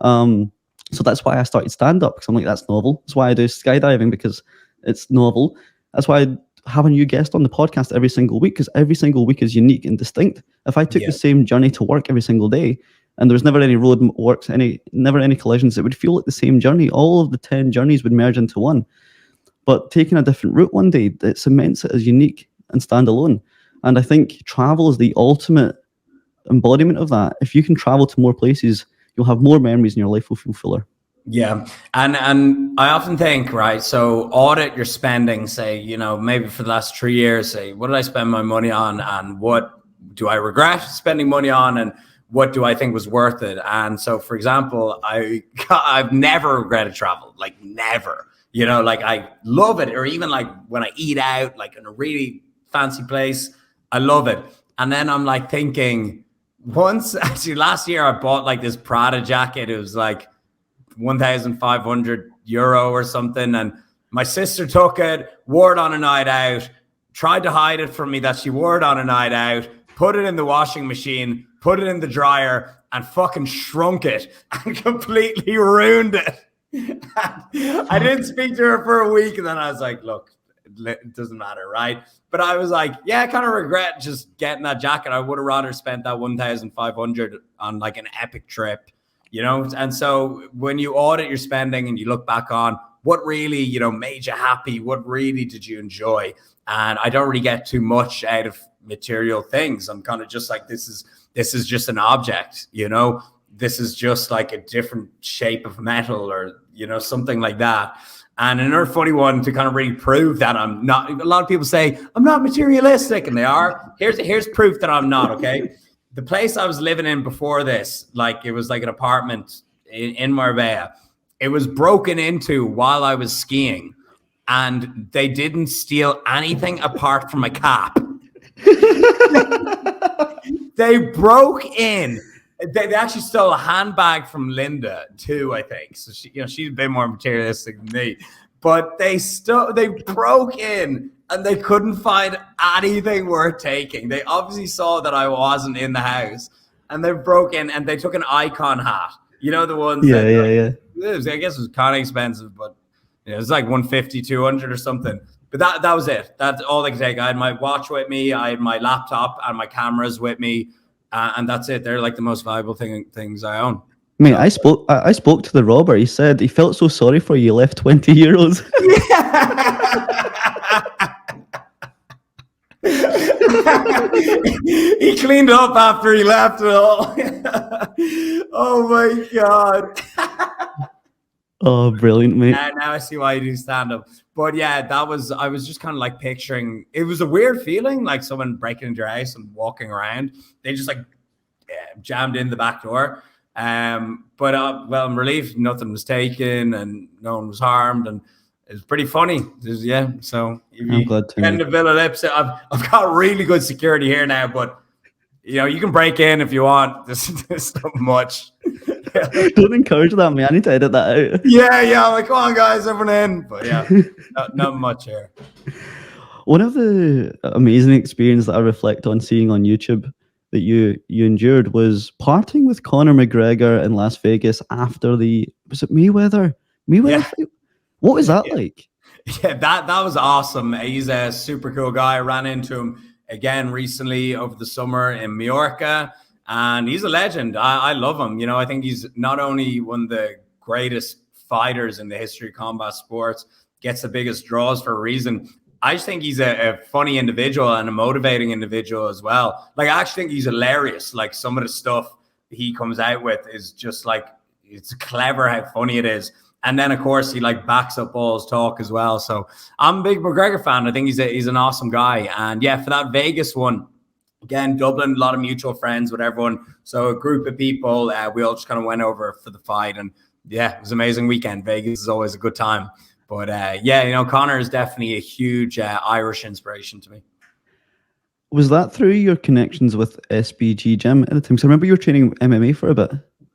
So that's why I started stand-up, because I'm like, that's novel. That's why I do skydiving, because it's novel. That's why I have a new guest on the podcast every single week, because every single week is unique and distinct. If I took the same journey to work every single day, and there was never any road works, never any collisions, it would feel like the same journey. All of the 10 journeys would merge into one. But taking a different route one day, it cements it as unique and standalone. And I think travel is the ultimate embodiment of that. If you can travel to more places, you'll have more memories and your life will feel fuller. Yeah. And I often think, right, so audit your spending, say, you know, maybe for the last 3 years, say, what did I spend my money on, and what do I regret spending money on, and what do I think was worth it? And so, for example, I've never regretted travel, like never, you know, like I love it. Or even like when I eat out, like in a really fancy place, I love it. And then I'm like thinking, once, actually last year, I bought like this Prada jacket. It was like 1,500 euro or something. And my sister took it, wore it on a night out, tried to hide it from me that she wore it on a night out, put it in the washing machine, put it in the dryer, and fucking shrunk it and completely ruined it. I didn't speak to her for a week, and then I was like, look, it doesn't matter, right? But I was like, yeah, I kind of regret just getting that jacket. I would have rather spent that 1,500 on like an epic trip, you know? And so when you audit your spending and you look back on what really, you know, made you happy, what really did you enjoy? And I don't really get too much out of material things. I'm kind of just like, this is just an object, you know, this is just like a different shape of metal, or, you know, something like that. And another funny one to kind of really prove that I'm not, a lot of people say I'm not materialistic, and they are. Here's proof that I'm not, okay? The place I was living in before this, like it was like an apartment in Marbella. It was broken into while I was skiing, and they didn't steal anything apart from a cap. They broke in. They actually stole a handbag from Linda too, I think. So she, you know, she's a bit more materialistic than me. But they broke in and they couldn't find anything worth taking. They obviously saw that I wasn't in the house, and they broke in and they took an icon hat. You know, the ones Yeah. I guess it was kind of expensive, but you know, it was like 150, 200 or something. But that was it. That's all they could take. I had my watch with me, I had my laptop and my cameras with me, and that's it. They're like the most valuable things I own. Mate, I spoke to the robber. He said he felt so sorry for you. Left 20 euros. He cleaned up after he left it all. Oh my god. Oh, brilliant, mate. Now I see why you do stand up. But yeah, I was just kind of like picturing, it was a weird feeling, like someone breaking into your house and walking around. They just like jammed in the back door. But well, I'm relieved nothing was taken and no one was harmed. And it was pretty funny. So if I'm you glad to, get mate. into Villa Lipsett, I've got really good security here now, but you can break in if you want. There's not much. Don't encourage that, mate. I need to edit that out. Yeah. I'm like, come on, guys, everyone in. But yeah, not much here. One of the amazing experiences that I reflect on seeing on YouTube that you endured was parting with Conor McGregor in Las Vegas after was it Mayweather fight? What was that like? Yeah, that was awesome. He's a super cool guy. I ran into him again recently over the summer in Mallorca, and he's a legend. I love him. I think he's not only one of the greatest fighters in the history of combat sports, gets the biggest draws for a reason. I just think he's a funny individual and a motivating individual as well. Like, I actually think he's hilarious. Like, some of the stuff he comes out with is just like, it's clever how funny it is. And then, of course, he like backs up all his talk as well. So I'm a big McGregor fan. I think he's an awesome guy. And yeah, for that Vegas one, again, Dublin, a lot of mutual friends with everyone. So a group of people, we all just kind of went over for the fight. And yeah, it was an amazing weekend. Vegas is always a good time. But yeah, Conor is definitely a huge Irish inspiration to me. Was that through your connections with SBG Gym at the time? Because I remember you were training MMA for a bit.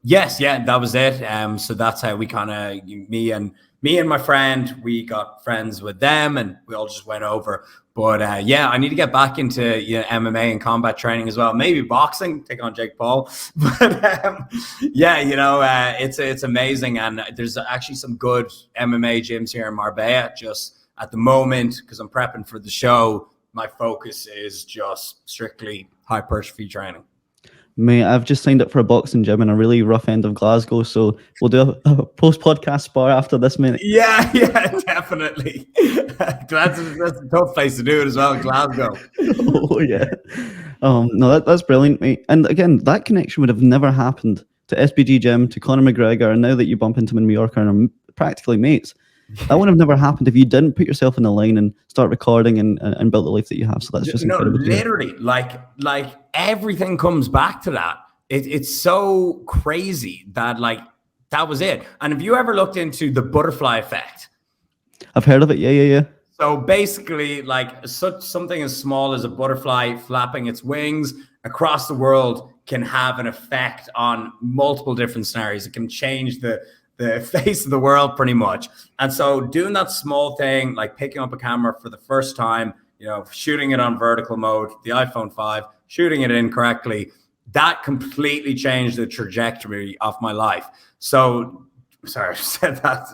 Yes, yeah, that was it. So that's how we kind of, me and my friend, we got friends with them and we all just went over. But yeah, I need to get back into MMA and combat training as well. Maybe boxing, take on Jake Paul. But yeah, it's amazing. And there's actually some good MMA gyms here in Marbella. Just at the moment, because I'm prepping for the show, my focus is just strictly hypertrophy training. Mate, I've just signed up for a boxing gym in a really rough end of Glasgow, so we'll do a post-podcast spar after this, mate. Yeah, definitely. That's a tough place to do it as well, Glasgow. Oh, yeah. No, that's brilliant, mate. And again, that connection would have never happened to SBG Gym, to Conor McGregor, and now that you bump into him in Mallorca and are practically mates, that would have never happened if you didn't put yourself in the line and start recording and build the life that you have. So that's just incredible. Literally, like everything comes back to that. It's so crazy that like that was it. And have you ever looked into the butterfly effect? I've heard of it. Yeah. So basically, like something as small as a butterfly flapping its wings across the world can have an effect on multiple different scenarios. It can change the face of the world pretty much. And so doing that small thing, like picking up a camera for the first time, shooting it on vertical mode, the iPhone 5, shooting it in correctly, that completely changed the trajectory of my life. So, sorry, I said that.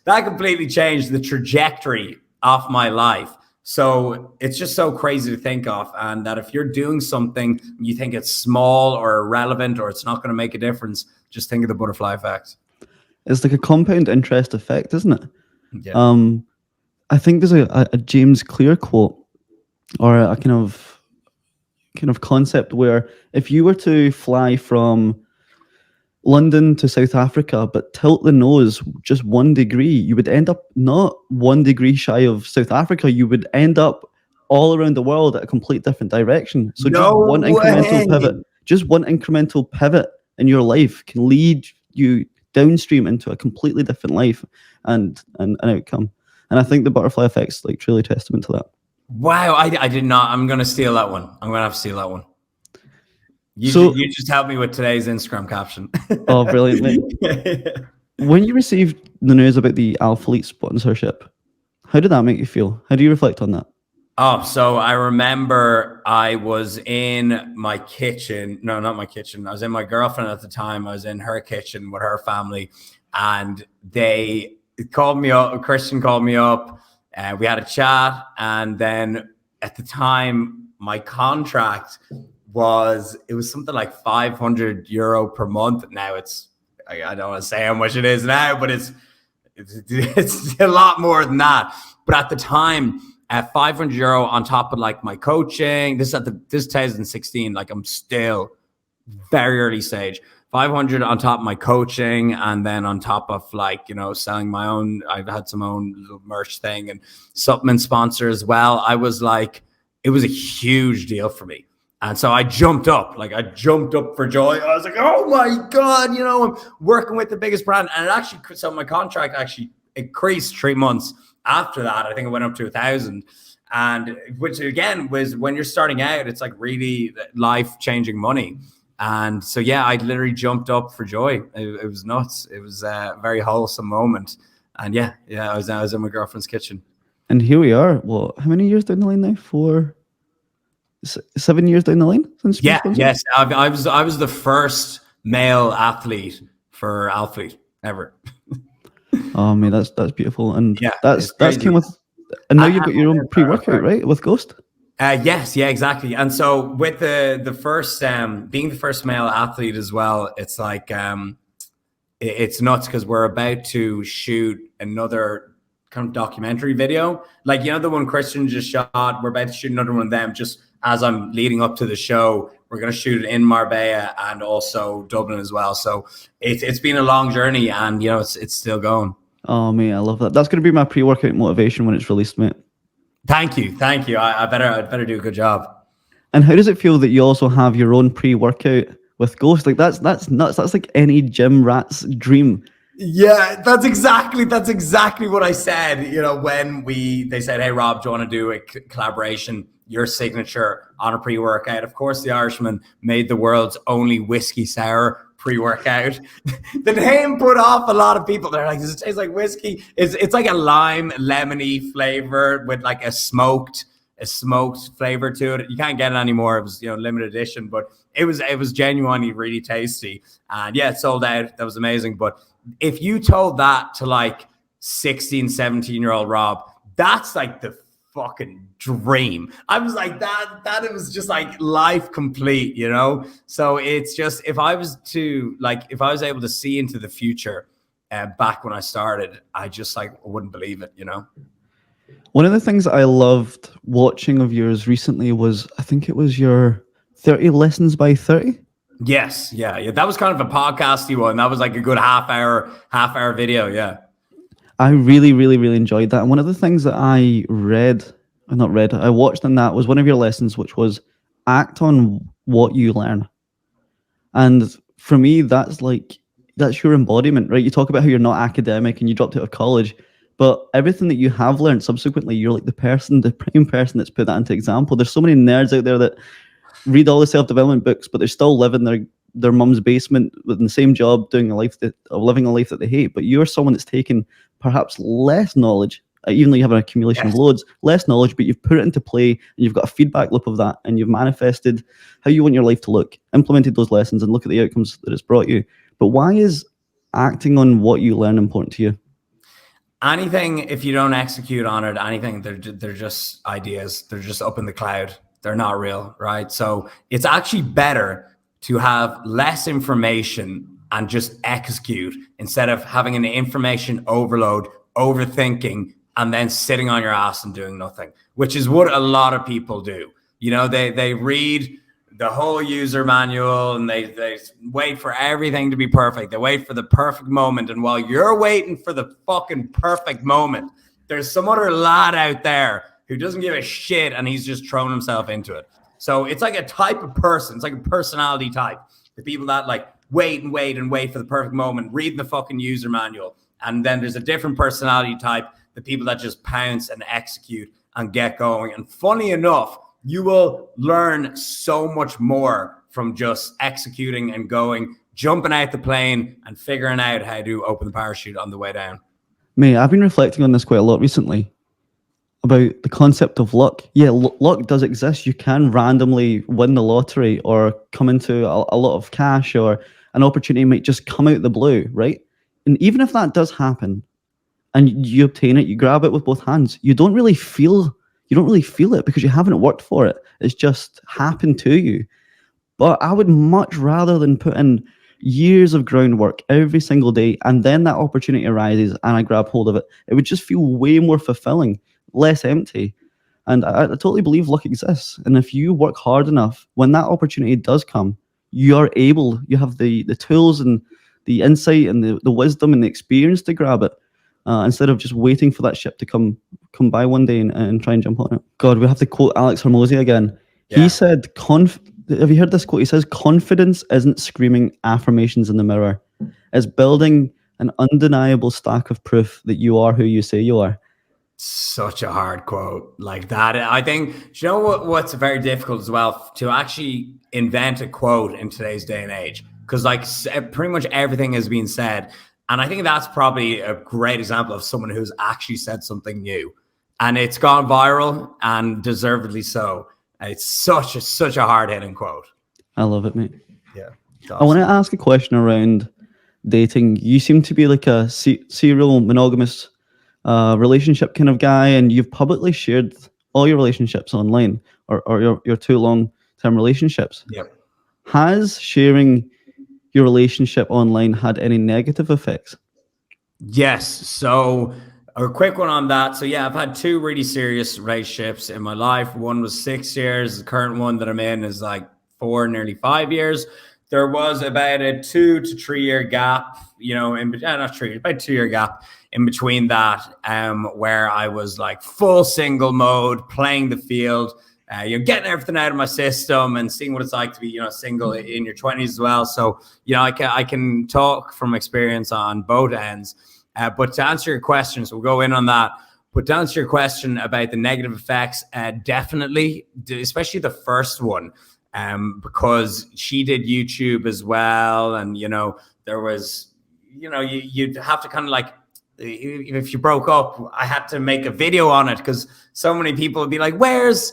That completely changed the trajectory of my life. So it's just so crazy to think of. And that if you're doing something, you think it's small or irrelevant or it's not going to make a difference, just think of the butterfly effect. It's like a compound interest effect, isn't it? Yeah. I think there's a James Clear quote or a kind of concept where if you were to fly from London to South Africa, but tilt the nose just 1 degree, you would end up not 1 degree shy of South Africa. You would end up all around the world at a complete different direction. So just one incremental pivot in your life can lead you downstream into a completely different life and an outcome. And I think the butterfly effect's like truly testament to that. Wow, I did not. I'm going to steal that one. I'm going to have to steal that one. You just helped me with today's Instagram caption. Oh, brilliant, mate. When you received the news about the Alphalete sponsorship, how did that make you feel? How do you reflect on that? Oh, so I remember I was in my kitchen. No, not my kitchen. I was in my girlfriend at the time. I was in her kitchen with her family, and they called me up. Christian called me up, and we had a chat. And then at the time, my contract was something like €500 per month. Now I don't want to say how much it is now, but it's a lot more than that. But at the time, at €500 on top of like my coaching, this 2016, like I'm still very early stage, 500 on top of my coaching, and then on top of like, selling my own, I've had some own little merch thing and supplement sponsor as well. I was like, it was a huge deal for me. And so I jumped up for joy. I was like, oh my God, I'm working with the biggest brand. And it actually, so my contract actually increased 3 months after that. I think it went up to 1,000. And which again was, when you're starting out, it's like really life-changing money. And so, yeah, I literally jumped up for joy. It was nuts. It was a very wholesome moment. And yeah, I was in my girlfriend's kitchen. And here we are. Well, how many years down the line now? 7 years down the line since. Yes. I was the first male athlete for Alphalete ever. Oh man, that's beautiful. And yeah, that's came with. And now you've got your own pre-workout, right? With Ghost. Yes, yeah, exactly. And so with the first being the first male athlete as well, it's like it's nuts because we're about to shoot another kind of documentary video, like the one Christian just shot. We're about to shoot another one of them. Just as I'm leading up to the show, we're going to shoot it in Marbella and also Dublin as well. So it's been a long journey, and it's still going. Oh man, I love that. That's going to be my pre-workout motivation when it's released, mate. Thank you. I better do a good job. And how does it feel that you also have your own pre-workout with Ghost? Like that's nuts. That's like any gym rat's dream. Yeah, that's exactly what I said. When they said, "Hey Rob, do you want to do a collaboration? Your signature on a pre-workout." Of course, the Irishman made the world's only whiskey sour pre-workout. The name put off a lot of people. They're like, does it taste like whiskey? It's like a lime lemony flavor with like a smoked flavor to it. You can't get it anymore. It was limited edition, but it was genuinely really tasty. And yeah, it sold out. That was amazing. But if you told that to like 16, 17-year-old Rob, that's like the fucking dream. I was like that it was just like life complete, so it's just, if I was able to see into the future back when I started, I just wouldn't believe it. One of the things I loved watching of yours recently was, I think it was your 30 lessons by 30. Yes, yeah, that was kind of a podcasty one. That was like a good half hour video. Yeah, I really, really, really enjoyed that. And one of the things that I watched in that was one of your lessons, which was act on what you learn. And for me, that's your embodiment, right? You talk about how you're not academic and you dropped out of college, but everything that you have learned subsequently, you're like the prime person that's put that into example. There's so many nerds out there that read all the self-development books, but they're still living their mum's basement with the same job, living a life that they hate. But you're someone that's taken perhaps less knowledge, even though you have an accumulation of loads, less knowledge, but you've put it into play and you've got a feedback loop of that, and you've manifested how you want your life to look, implemented those lessons, and look at the outcomes that it's brought you. But why is acting on what you learn important to you? Anything, if you don't execute on it, anything, they're just ideas. They're just up in the cloud. They're not real, right? So it's actually better to have less information and just execute instead of having an information overload, overthinking, and then sitting on your ass and doing nothing, which is what a lot of people do. They read the whole user manual and they wait for everything to be perfect. They wait for the perfect moment. And while you're waiting for the fucking perfect moment, there's some other lad out there who doesn't give a shit and he's just thrown himself into it. So it's like a type of person. It's like a personality type. The people that wait for the perfect moment, read the fucking user manual. And then there's a different personality type, the people that just pounce and execute and get going. And funny enough, you will learn so much more from just executing and going, jumping out the plane and figuring out how to open the parachute on the way down. Mate, I've been reflecting on this quite a lot recently about the concept of luck. Yeah, luck does exist. You can randomly win the lottery or come into a lot of cash, or an opportunity might just come out of the blue, right? And even if that does happen and you obtain it, you grab it with both hands, you don't really feel it because you haven't worked for it. It's just happened to you. But I would much rather than put in years of groundwork every single day and then that opportunity arises and I grab hold of it. It would just feel way more fulfilling, less empty. And I totally believe luck exists. And if you work hard enough, when that opportunity does come, you have the tools and the insight and the wisdom and the experience to grab it, instead of just waiting for that ship to come by one day and try and jump on it. God, we have to quote Alex Hormozy again. He said, have you heard this quote? He says, confidence isn't screaming affirmations in the mirror. It's building an undeniable stack of proof that you are who you say you are. Such a hard quote like that. I think, you know what's very difficult as well, to actually invent a quote in today's day and age, because like pretty much everything has been said. And I think that's probably a great example of someone who's actually said something new, and it's gone viral, and deservedly so. It's such a hard-hitting quote. I love it, mate. Yeah. Awesome. I want to ask a question around dating. You seem to be like a serial monogamous relationship kind of guy, and you've publicly shared all your relationships online, or your 2 long-term relationships. Yep. Has sharing your relationship online had any negative effects? Yes. So a quick one on that. So yeah, I've had 2 really serious relationships in my life. One was 6 years. The current one that I'm in is like 4, nearly 5 years. There was about a 2 to 3 year gap, not 3 years, about 2 year gap in between that, where I was like full single mode, playing the field, getting everything out of my system and seeing what it's like to be, single in your 20s as well. So, I can talk from experience on both ends. But to answer your question, so we'll go in on that. But to answer your question about the negative effects, definitely, especially the first one, because she did YouTube as well. And, there was, you'd have to kind of like, if you broke up, I had to make a video on it, because so many people would be like, where's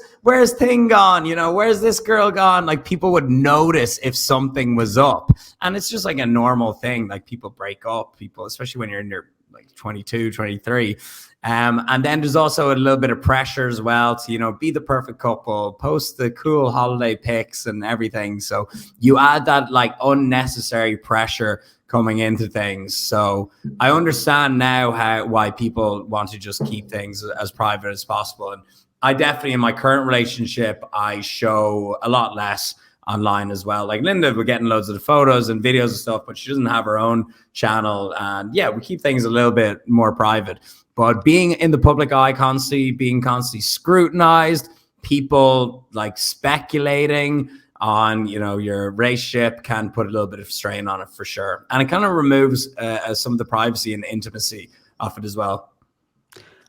Thing gone? Where's this girl gone? Like, people would notice if something was up. And it's just like a normal thing. Like, people break up, especially when you're in your like 22, 23. And then there's also a little bit of pressure as well to, be the perfect couple, post the cool holiday pics and everything. So you add that like unnecessary pressure coming into things. So I understand now why people want to just keep things as private as possible. And I definitely, in my current relationship, I show a lot less online as well. Like Linda, we're getting loads of the photos and videos and stuff, but she doesn't have her own channel. And yeah, we keep things a little bit more private. But being in the public eye constantly, being constantly scrutinized, people like speculating on, your relationship can put a little bit of strain on it for sure. And it kind of removes some of the privacy and intimacy of it as well.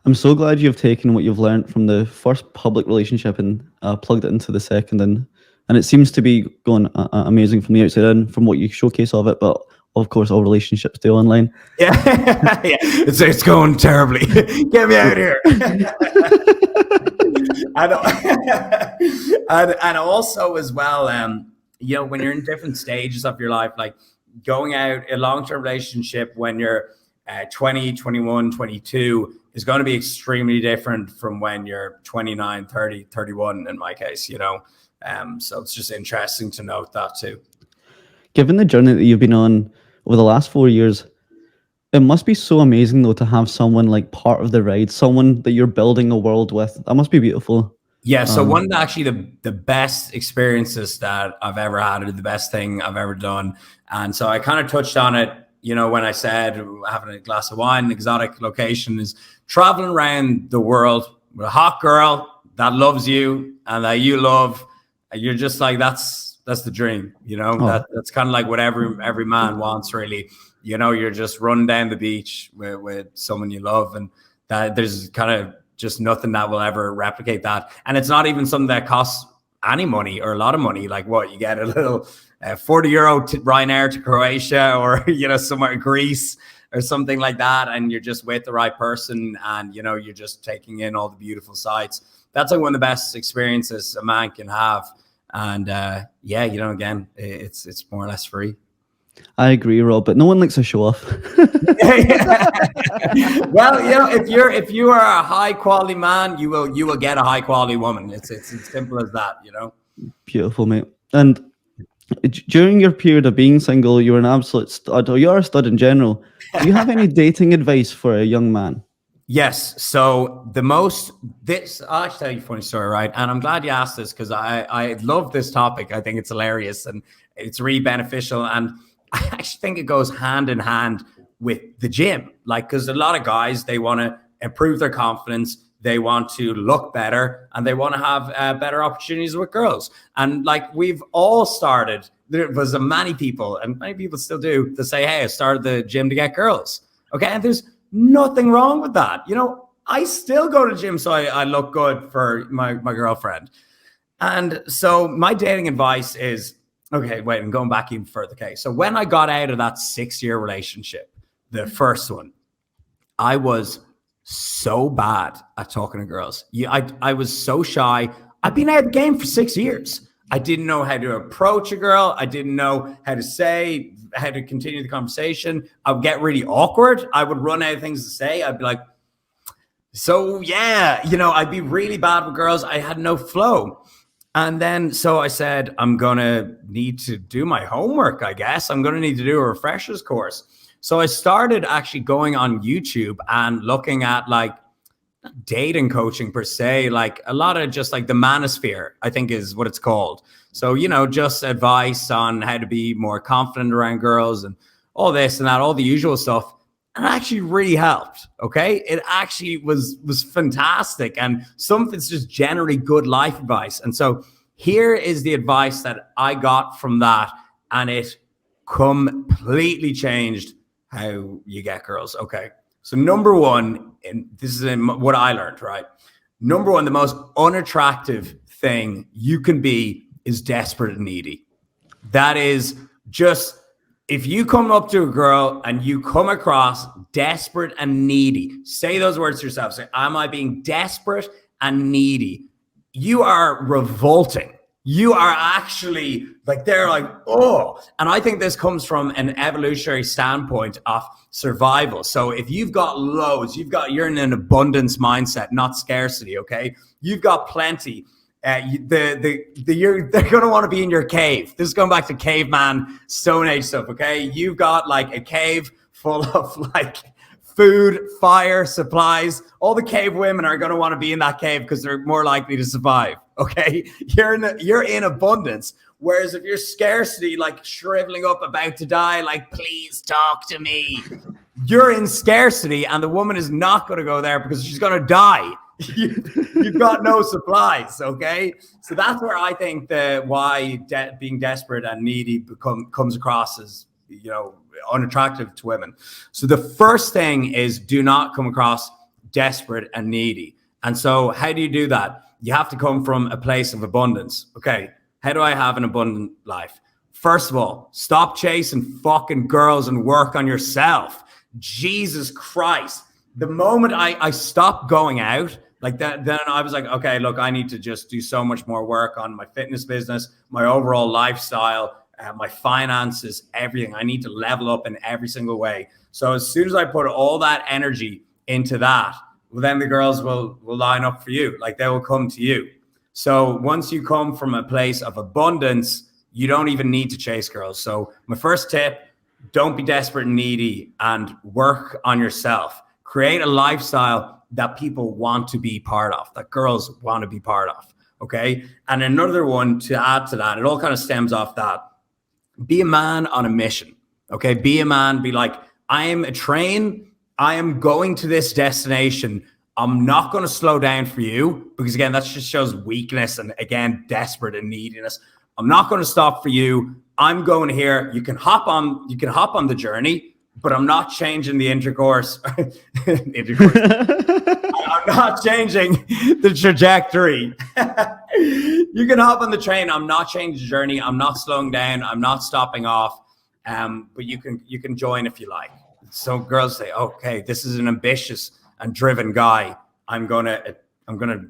I'm so glad you've taken what you've learned from the first public relationship and plugged it into the second. And it seems to be going amazing from the outside in, from what you showcase of it. But of course, all relationships do online. Yeah, yeah. It's going terribly. Get me out of here. and also as well, when you're in different stages of your life, like going out a long-term relationship when you're 20, 21, 22 is going to be extremely different from when you're 29, 30, 31 in my case, so it's just interesting to note that too. Given the journey that you've been on over the last 4 years, it must be so amazing though to have someone like part of the ride, someone that you're building a world with. That must be beautiful. Yeah. So one of the best experiences that I've ever had, or the best thing I've ever done. And so I kind of touched on it, when I said having a glass of wine, an exotic location, is traveling around the world with a hot girl that loves you and that you love. You're just like, that's the dream, that's kind of like what every man wants, really. You're just running down the beach with someone you love, and that there's kind of just nothing that will ever replicate that. And it's not even something that costs any money or a lot of money. Like what you get a little €40 Ryanair to Croatia, or somewhere in Greece or something like that, and you're just with the right person, and you're just taking in all the beautiful sights. That's like one of the best experiences a man can have. And again, it's more or less free. I agree, Rob, but no one likes a show off. Well, if you are a high quality man, you will get a high quality woman. It's as simple as that, Beautiful, mate. And during your period of being single, you're an absolute stud, or you're a stud in general. Do you have any dating advice for a young man? Yes. So I'll actually tell you a funny story, right? And I'm glad you asked this, because I love this topic. I think it's hilarious, and It's really beneficial. And I actually think it goes hand in hand with the gym. Like, because a lot of guys, they want to improve their confidence, they want to look better, and they want to have better opportunities with girls. And like, we've all started, there was many people, and many people still do, to say, hey, I started the gym to get girls. Okay, and there's nothing wrong with that. You know, I still go to the gym so I look good for my girlfriend. And so my dating advice is, okay, wait, I'm going back even further. Okay, so when I got out of that 6-year relationship, the first one, I was so bad at talking to girls. I was so shy. I've been out of the game for 6 years. I didn't know how to approach a girl. I didn't know how to continue the conversation. I would get really awkward. I would run out of things to say. I'd be like, so yeah, you know, I'd be really bad with girls. I had no flow. And then, so I said, I'm going to need to do my homework, I guess. I'm going to need to do a refreshers course. So I started actually going on YouTube and looking at like dating coaching per se, like a lot of just like the manosphere, I think is what it's called. So, you know, just advice on how to be more confident around girls and all this and that, all the usual stuff. And it actually really helped. Okay. It actually was fantastic. And some of it's just generally good life advice. And so here is the advice that I got from that. And it completely changed how you get girls. Okay. So number one, and this is what I learned, right? Number one, the most unattractive thing you can be is desperate and needy. That is just, if you come up to a girl and you come across desperate and needy, say those words to yourself. Say, am I being desperate and needy? You are revolting. You are actually like, they're like, oh. And I think this comes from an evolutionary standpoint of survival. So if you've got loads, you're in an abundance mindset, not scarcity. Okay. You've got plenty. They're going to want to be in your cave. This is going back to caveman, Stone Age stuff. Okay. You've got like a cave full of like food, fire, supplies. All the cave women are going to want to be in that cave because they're more likely to survive. Okay. You're in abundance. Whereas if you're scarcity, like shriveling up, about to die, like, please talk to me. You're in scarcity and the woman is not going to go there because she's going to die. You've got no supplies. Okay. So that's where I think being desperate and needy comes across as, you know, unattractive to women. So the first thing is, do not come across desperate and needy. And so how do you do that? You have to come from a place of abundance. Okay. How do I have an abundant life? First of all, stop chasing fucking girls and work on yourself. Jesus Christ. The moment I stopped going out like that, then I was like, okay, look, I need to just do so much more work on my fitness business, my overall lifestyle, my finances, everything. I need to level up in every single way. So as soon as I put all that energy into that, well, then the girls will line up for you. Like, they will come to you. So once you come from a place of abundance, you don't even need to chase girls. So my first tip, don't be desperate and needy and work on yourself. Create a lifestyle that people want to be part of, that girls want to be part of. Okay. And another one to add to that, it all kind of stems off that. Be a man on a mission. Okay. Be a man. Be like, I am a train. I am going to this destination. I'm not going to slow down for you because, again, that just shows weakness and, again, desperate and neediness. I'm not going to stop for you. I'm going here. You can hop on the journey, but I'm not changing the intercourse. I'm not changing the trajectory. You can hop on the train. I'm not changing the journey. I'm not slowing down. I'm not stopping off. But you can join if you like. So girls say, okay, this is an ambitious and driven guy. I'm gonna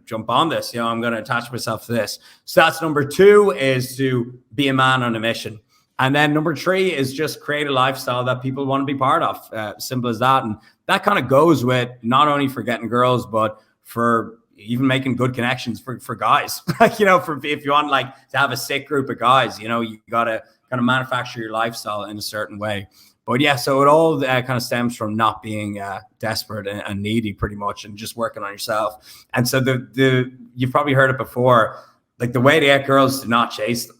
jump on this. You know, I'm gonna attach myself to this. So that's number 2, is to be a man on a mission. And then number 3 is just create a lifestyle that people want to be part of. Simple as that. And that kind of goes with not only for getting girls, but for even making good connections for guys. You know, if you want like to have a sick group of guys, you know, you gotta kind of manufacture your lifestyle in a certain way. But yeah, so it all kind of stems from not being desperate and needy, pretty much, and just working on yourself. And so you've probably heard it before, like the way to get girls is to not chase them.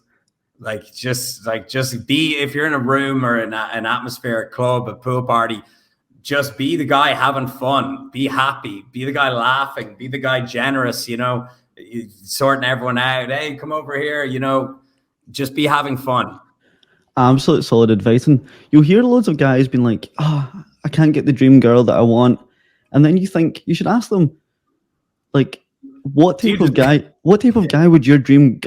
Just be, if you're in a room or an atmospheric club, a pool party, just be the guy having fun, be happy, be the guy laughing, be the guy generous, sorting everyone out. Hey, come over here, just be having fun. Absolute solid advice. And you'll hear loads of guys being like, oh, I can't get the dream girl that I want. And then you think you should ask them, like, what type of guy would your dream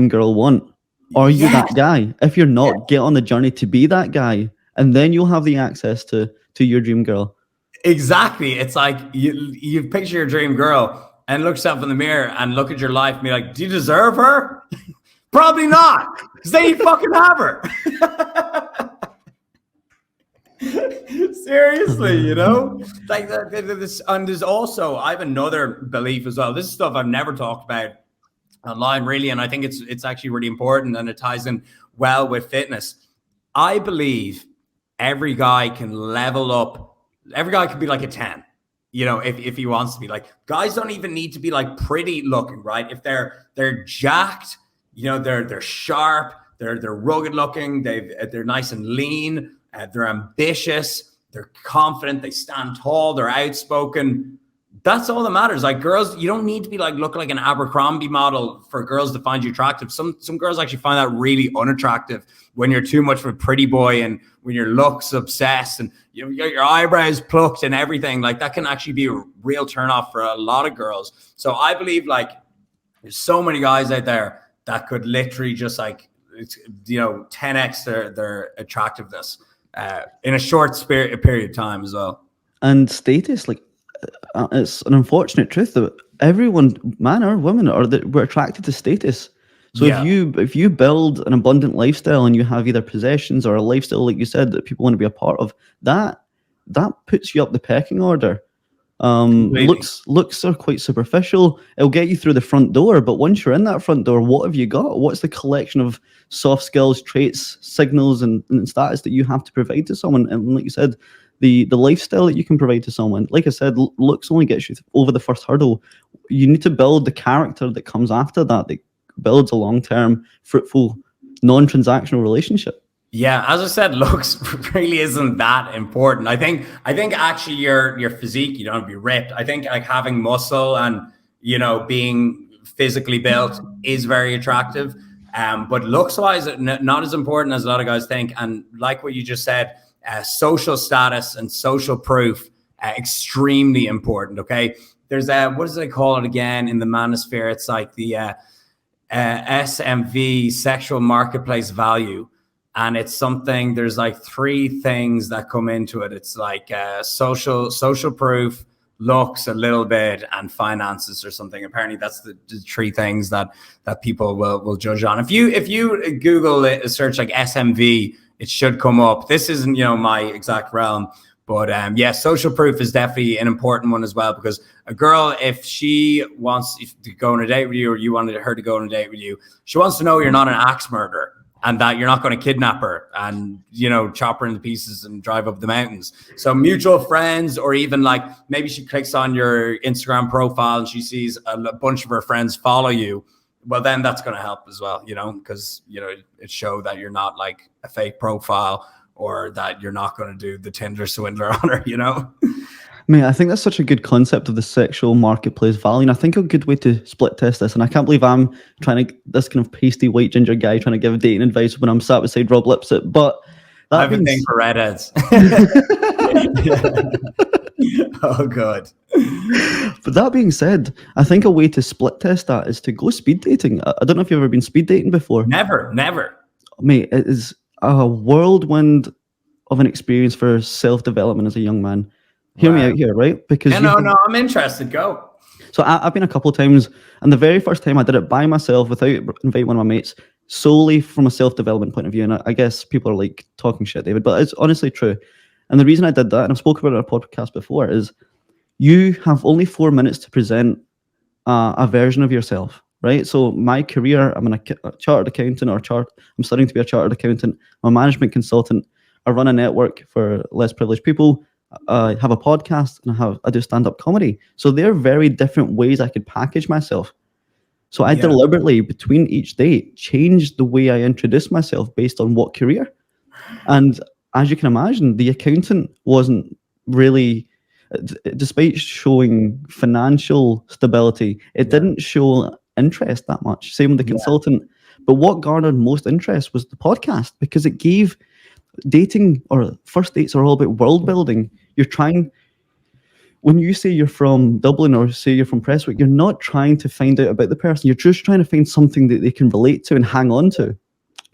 girl want? Are you that guy? If you're not, get on the journey to be that guy, and then you'll have the access to your dream girl. Exactly. It's like you picture your dream girl and look yourself in the mirror and look at your life and be like, do you deserve her? Probably not, because then you fucking have her. Seriously, like this. And there's also, I have another belief as well. This is stuff I've never talked about online really, and I think it's actually really important, and it ties in well with fitness. I believe every guy can level up. Every guy can be like a 10, if he wants to be. Like, guys don't even need to be like pretty looking, right? If they're jacked, they're sharp, they're rugged looking, they're nice and lean, they're ambitious, they're confident, they stand tall, they're outspoken. That's all that matters. Like, girls, you don't need to be like look like an Abercrombie model for girls to find you attractive. Some girls actually find that really unattractive when you're too much of a pretty boy and when your looks obsessed and you got your eyebrows plucked and everything. Like, that can actually be a real turnoff for a lot of girls. So I believe like there's so many guys out there that could literally just like 10x their attractiveness in a short period of time as well. And status, like, it's an unfortunate truth that everyone, man or woman, we're attracted to status. So if you build an abundant lifestyle and you have either possessions or a lifestyle, like you said, that people want to be a part of, that puts you up the pecking order. Looks are quite superficial. It'll get you through the front door, but once you're in that front door, what have you got? What's the collection of soft skills, traits, signals, and status that you have to provide to someone? And like you said, the lifestyle that you can provide to someone, like I said, looks only gets you over the first hurdle. You need to build the character that comes after that builds a long-term, fruitful, non-transactional relationship. Yeah, as I said, looks really isn't that important. I think actually your physique, you don't have to be ripped. I think like having muscle and being physically built is very attractive. But looks wise, not as important as a lot of guys think. And like what you just said, social status and social proof, extremely important. Okay, there's what does they call it again in the manosphere? It's like the SMV, sexual marketplace value. And it's something, there's like 3 things that come into it. It's like social proof, looks a little bit, and finances or something. Apparently that's the 3 things that people will judge on. If you Google it, search like SMV, it should come up. This isn't, my exact realm, but social proof is definitely an important one as well, because a girl, if she wants to go on a date with you, or you wanted her to go on a date with you, she wants to know you're not an axe murderer, and that you're not going to kidnap her and, chop her into pieces and drive up the mountains. So mutual friends, or even like maybe she clicks on your Instagram profile and she sees a bunch of her friends follow you. Well, then that's going to help as well, because, it shows that you're not like a fake profile, or that you're not going to do the Tinder swindler on her, Man, I think that's such a good concept of the sexual marketplace value. And I think a good way to split test this, and I can't believe I'm trying to, this kind of pasty white ginger guy trying to give dating advice when I'm sat beside Rob Lipsett, but I have a thing for redheads. Oh, God. But that being said, I think a way to split test that is to go speed dating. I don't know if you've ever been speed dating before. Never. Mate, it is a whirlwind of an experience for self-development as a young man. Hear me out here, right? Because no, I'm interested. Go. So I've been a couple of times, and the very first time I did it by myself without inviting one of my mates, solely from a self-development point of view. And I guess people are like talking shit, David, but it's honestly true. And the reason I did that, and I've spoken about it on a podcast before, is you have only 4 minutes to present a version of yourself, right? So my career, I'm a chartered accountant, I'm studying to be a chartered accountant. I'm a management consultant. I run a network for less privileged people. I have a podcast, and I do stand-up comedy. So there are very different ways I could package myself. So I deliberately, between each date, changed the way I introduced myself based on what career. And as you can imagine, the accountant wasn't really, despite showing financial stability, it didn't show interest that much. Same with the consultant. But what garnered most interest was the podcast, because it gave dating, or first dates are all about world building. You're trying, when you say you're from Dublin or say you're from Prestwick, you're not trying to find out about the person. You're just trying to find something that they can relate to and hang on to.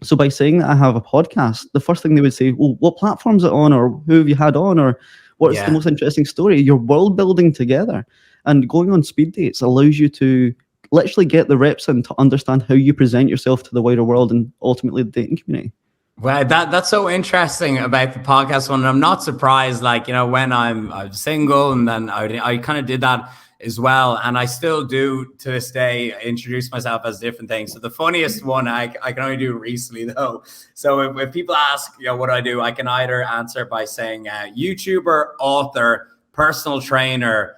So by saying that I have a podcast, the first thing they would say, well, what platform's it on, or who have you had on, or what's the most interesting story? You're world building together. And going on speed dates allows you to literally get the reps in to understand how you present yourself to the wider world and ultimately the dating community. Well, that's so interesting about the podcast one. And I'm not surprised, like, you know, when I'm single, and then I kind of did that as well. And I still do to this day introduce myself as different things. So the funniest one I can only do recently though. So if people ask, you know, what I do, I can either answer by saying YouTuber, author, personal trainer,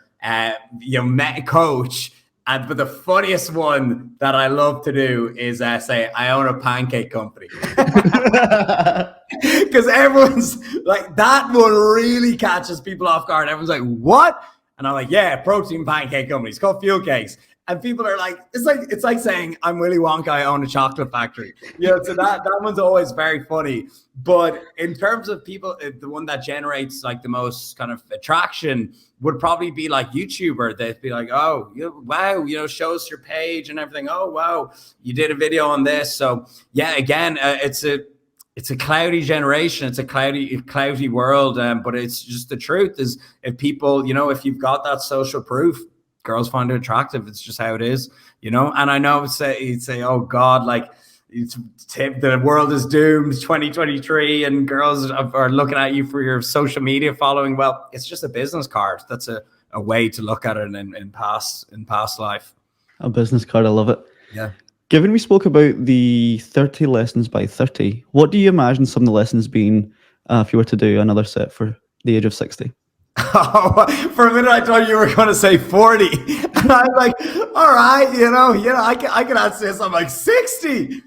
coach. But the funniest one that I love to do is say I own a pancake company. Because everyone's like, that one really catches people off guard. Everyone's like, what? And I'm like, yeah, protein pancake company. It's called Fuel Cakes. And people are like, it's like saying I'm Willy Wonka, I own a chocolate factory. You know, so that one's always very funny. But in terms of people, the one that generates like the most kind of attraction would probably be like YouTuber. They'd be like, oh, wow, you know, show us your page and everything. Oh, wow, you did a video on this. So yeah, again, it's a cloudy generation. It's a cloudy world. But it's just the truth is, if people, you know, if you've got that social proof, girls find it attractive. It's just how it is, you know. And I know you'd say, oh God, like the world is doomed, 2023, and girls are looking at you for your social media following. Well, it's just a business card. That's a way to look at it in past life. A business card. I love it. Yeah. Given we spoke about the 30 lessons by 30, what do you imagine some of the lessons being if you were to do another set for the age of 60? Oh, for a minute I thought you were going to say 40, and I'm like, all right, you know, I can answer this. I'm like 60.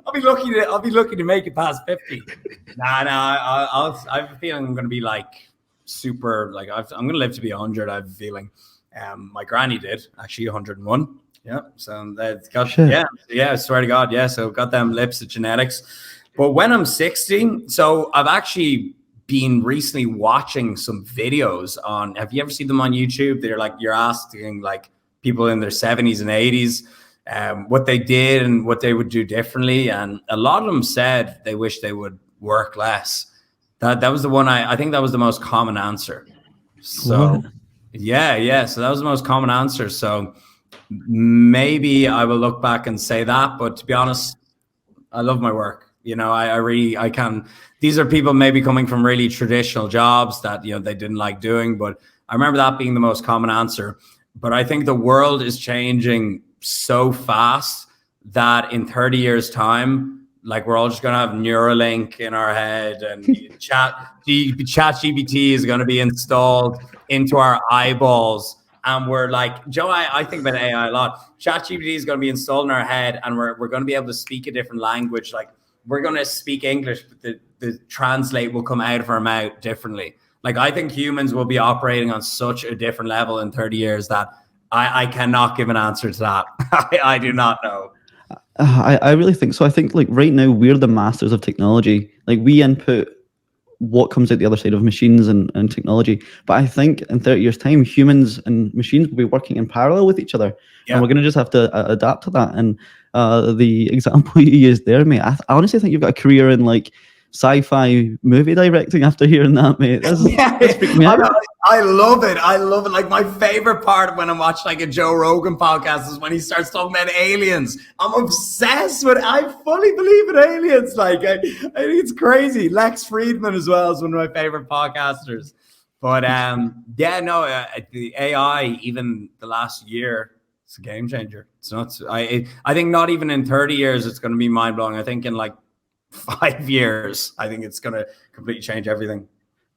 I'll be lucky to make it past 50. I have a feeling I'm going to be like super, like I'm going to live to be 100. I have a feeling. My granny did actually 101. Yeah, so that's got I swear to God, yeah. So got them Lipsett genetics. But when I'm 60, so I've actually been recently watching some videos on, have you ever seen them on YouTube? They're like, you're asking like people in their 70s and 80s what they did and what they would do differently. And a lot of them said they wish they would work less. That was the one I think that was the most common answer. So what? Yeah. So that was the most common answer. So maybe I will look back and say that, but to be honest, I love my work. You know, I can, these are people maybe coming from really traditional jobs that, you know, they didn't like doing, but I remember that being the most common answer. But I think the world is changing so fast that in 30 years time, like we're all just going to have Neuralink in our head, and ChatGPT is going to be installed into our eyeballs. And we're like, Joe, I think about AI a lot. ChatGPT is going to be installed in our head, and we're going to be able to speak a different language. Like we're going to speak English, but the translate will come out of our mouth differently. Like I think humans will be operating on such a different level in 30 years that I cannot give an answer to that. I do not know. I really think so. I think like right now we're the masters of technology. Like we input what comes out the other side of machines and technology. But I think in 30 years time, humans and machines will be working in parallel with each other. Yeah. And we're going to just have to adapt to that. And the example you used there, mate, I honestly think you've got a career in like sci-fi movie directing after hearing that, mate. That's freaking me out. I love it. Like my favorite part when I watch like a Joe Rogan podcast is when he starts talking about aliens. I'm obsessed with it. I fully believe in aliens. Like I think it's crazy. Lex Friedman as well is one of my favorite podcasters. But the AI, even the last year, it's a game changer. It's not. I think not even in 30 years it's going to be mind blowing. I think in like 5 years, I think it's going to completely change everything.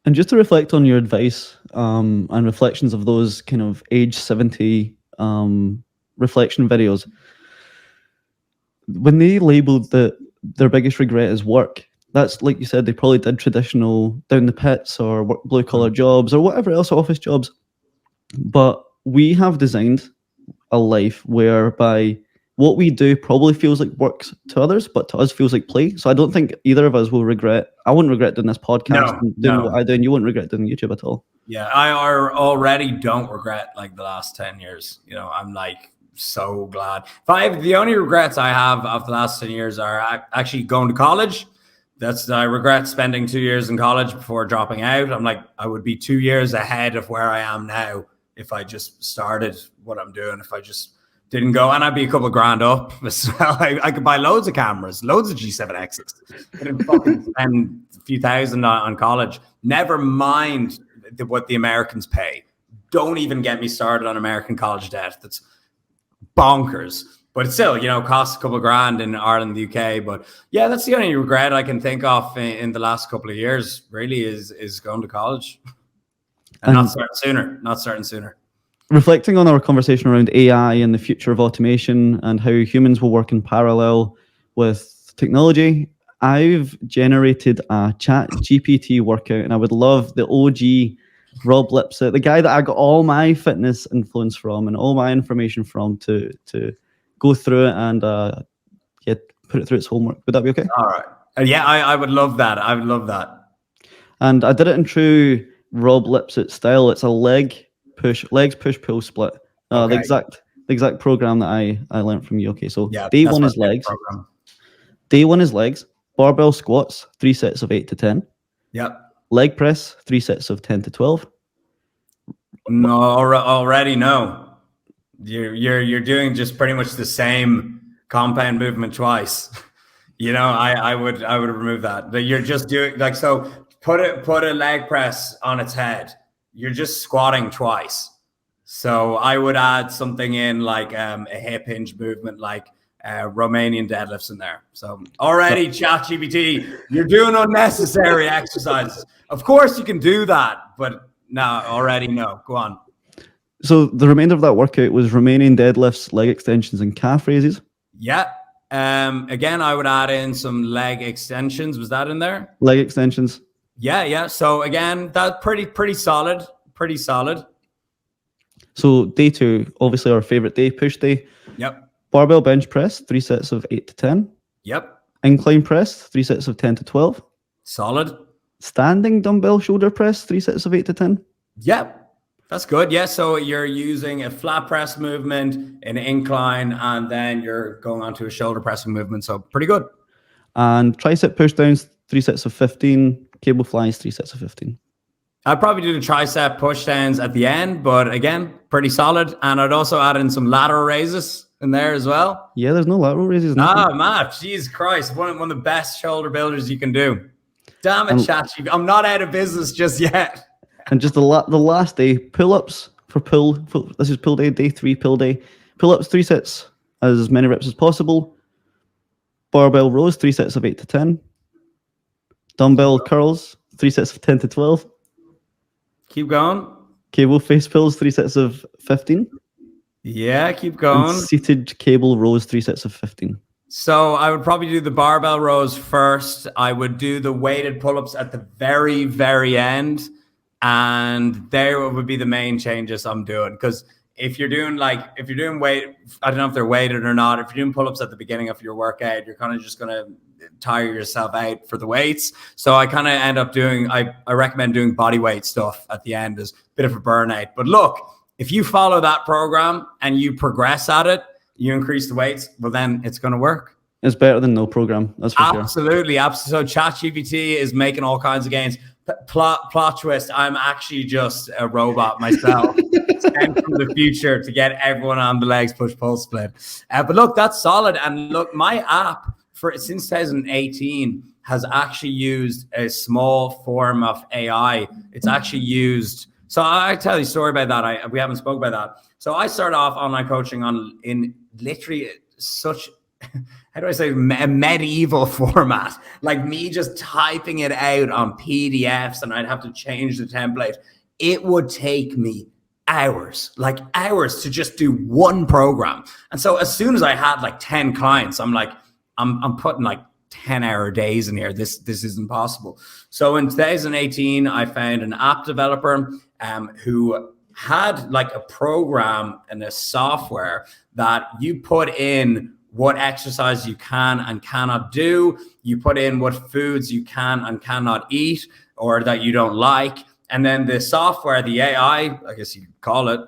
And just to reflect on your advice and reflections of those kind of age 70 reflection videos, when they labeled that their biggest regret is work, that's like you said, they probably did traditional down the pits or work blue collar jobs or whatever else, office jobs. But we have designed a life whereby what we do probably feels like work to others, but to us feels like play. So I don't think either of us will regret. I wouldn't regret doing this podcast and doing what I do, and you wouldn't regret doing YouTube at all. Yeah, I already don't regret like the last 10 years. You know, I'm like so glad. The only regrets I have of the last 10 years are actually going to college. I regret spending 2 years in college before dropping out. I'm like, I would be 2 years ahead of where I am now if I just started what I'm doing, if I just didn't go, and I'd be a couple of grand up as well. I could buy loads of cameras, loads of G7Xs. I didn't fucking spend a few thousand on college. Never mind what the Americans pay. Don't even get me started on American college debt. That's bonkers. But it still, you know, costs a couple of grand in Ireland, the UK. But yeah, that's the only regret I can think of in the last couple of years, really, is going to college. And not starting sooner. Reflecting on our conversation around AI and the future of automation and how humans will work in parallel with technology, I've generated a chat GPT workout, and I would love the OG Rob Lipsett, the guy that I got all my fitness influence from and all my information from, to go through it and put it through its homework. Would that be okay? All right. Yeah, I would love that. I would love that. And I did it in true Rob Lipsett style. It's a legs push pull split. Okay. The exact program that I learned from you. Okay, so yeah, day one is legs. Program. Day one is legs. Barbell squats, 3 sets of 8 to 10. Yep. Leg press, 3 sets of 10 to 12. No, already no. You're doing just pretty much the same compound movement twice. You know, I would remove that. But you're just doing like, so put a leg press on its head. You're just squatting twice. So I would add something in like a hip hinge movement, like Romanian deadlifts in there. So already ChatGPT, you're doing unnecessary exercises. Of course you can do that, but already no. Go on. So the remainder of that workout was Romanian deadlifts, leg extensions, and calf raises. Yeah. Again, I would add in some leg extensions. Was that in there? Leg extensions. Yeah. So again, that's pretty solid. Pretty solid. So day two, obviously our favorite day, push day. Yep. Barbell bench press, 3 sets of 8 to 10. Yep. Incline press, 3 sets of 10 to 12. Solid. Standing dumbbell shoulder press, 3 sets of 8 to 10. Yep. That's good. Yeah. So you're using a flat press movement, an incline, and then you're going on to a shoulder pressing movement. So pretty good. And tricep push downs, 3 sets of 15. Cable flies, 3 sets of 15. I'd probably do the tricep push downs at the end, but again, pretty solid. And I'd also add in some lateral raises in there as well. Yeah, there's no lateral raises. Matt, Jesus Christ. One of the best shoulder builders you can do. Damn it, ChatGPT. I'm not out of business just yet. And just the last day, pull-ups for pull. This is pull day 3, pull day. Pull-ups, 3 sets, as many reps as possible. Barbell rows, 3 sets of 8 to 10. Dumbbell curls, 3 sets of 10 to 12. Keep going. Cable face pulls, 3 sets of 15. Yeah, keep going. And seated cable rows, 3 sets of 15. So I would probably do the barbell rows first. I would do the weighted pull-ups at the very, very end. And there would be the main changes I'm doing. Because if you're doing weight, I don't know if they're weighted or not. If you're doing pull-ups at the beginning of your workout, you're kind of just going to tire yourself out for the weights. So I kind of end up doing, I recommend doing body weight stuff at the end as a bit of a burnout. But look, if you follow that program and you progress at it, you increase the weights, well, then it's going to work. It's better than no program. That's for Absolutely. So ChatGPT is making all kinds of gains. Plot twist, I'm actually just a robot myself sent from the future to get everyone on the legs push pull split. But look, that's solid. And look, my app since 2018 has actually used a small form of AI. It's actually used. So I tell you a story about that. We haven't spoke about that. So I started off online coaching in literally such, how do I say, a medieval format, like me just typing it out on PDFs, and I'd have to change the template. It would take me hours to just do one program. And so as soon as I had like 10 clients, I'm like, I'm putting like 10-hour days in here. This isn't possible. So in 2018, I found an app developer who had like a program and a software that you put in what exercise you can and cannot do. You put in what foods you can and cannot eat or that you don't like. And then the software, the AI, I guess you could call it,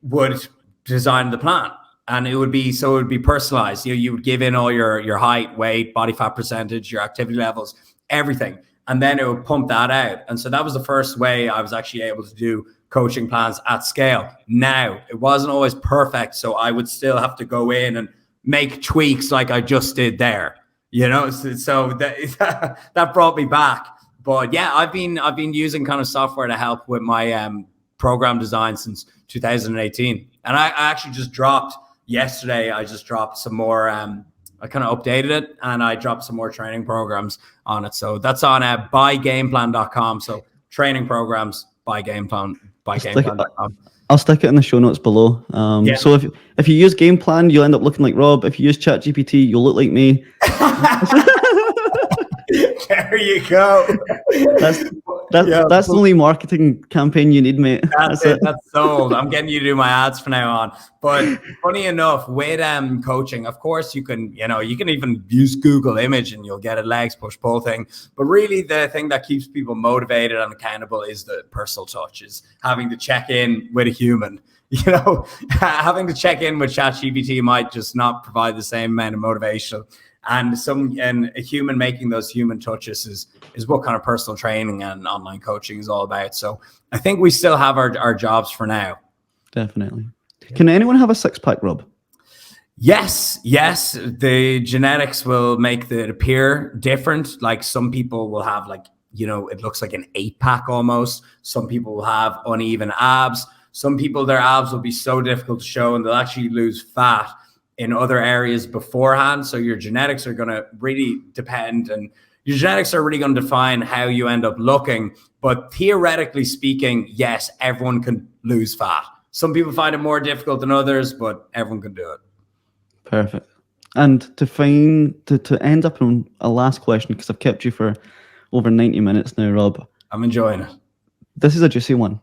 would design the plan. And it would be personalized. You would give in all your height, weight, body fat percentage, your activity levels, everything. And then it would pump that out. And so that was the first way I was actually able to do coaching plans at scale. Now, it wasn't always perfect. So I would still have to go in and make tweaks like I just did there, so that brought me back. But yeah, I've been using kind of software to help with my program design since 2018. And I actually just dropped yesterday. I just dropped some more. I kind of updated it and I dropped some more training programs on it. So that's on bygameplan.com. So training programs bygameplan.com. I'll stick it in the show notes below. So if you use Game Plan, you'll end up looking like Rob. If you use ChatGPT, you'll look like me. There you go. That's the only marketing campaign you need, mate. That's it. That's sold. I'm getting you to do my ads from now on. But funny enough, with coaching, of course, you can even use Google Image and you'll get a legs push pull thing. But really, the thing that keeps people motivated and accountable is the personal touch, is having to check in with a human. Having to check in with ChatGPT might just not provide the same amount of motivation. And a human making those human touches is what kind of personal training and online coaching is all about. So I think we still have our jobs for now. Definitely. Can anyone have a six-pack, Rob? Yes. The genetics will make it appear different. Like some people will have it looks like an 8-pack almost. Some people will have uneven abs. Some people, their abs will be so difficult to show and they'll actually lose fat in other areas beforehand. So your genetics are going to really depend, and your genetics are really going to define how you end up looking. But theoretically speaking, yes, everyone can lose fat. Some people find it more difficult than others, but everyone can do it. Perfect. And to end up on a last question, because I've kept you for over 90 minutes now, Rob. I'm enjoying it. This is a juicy one.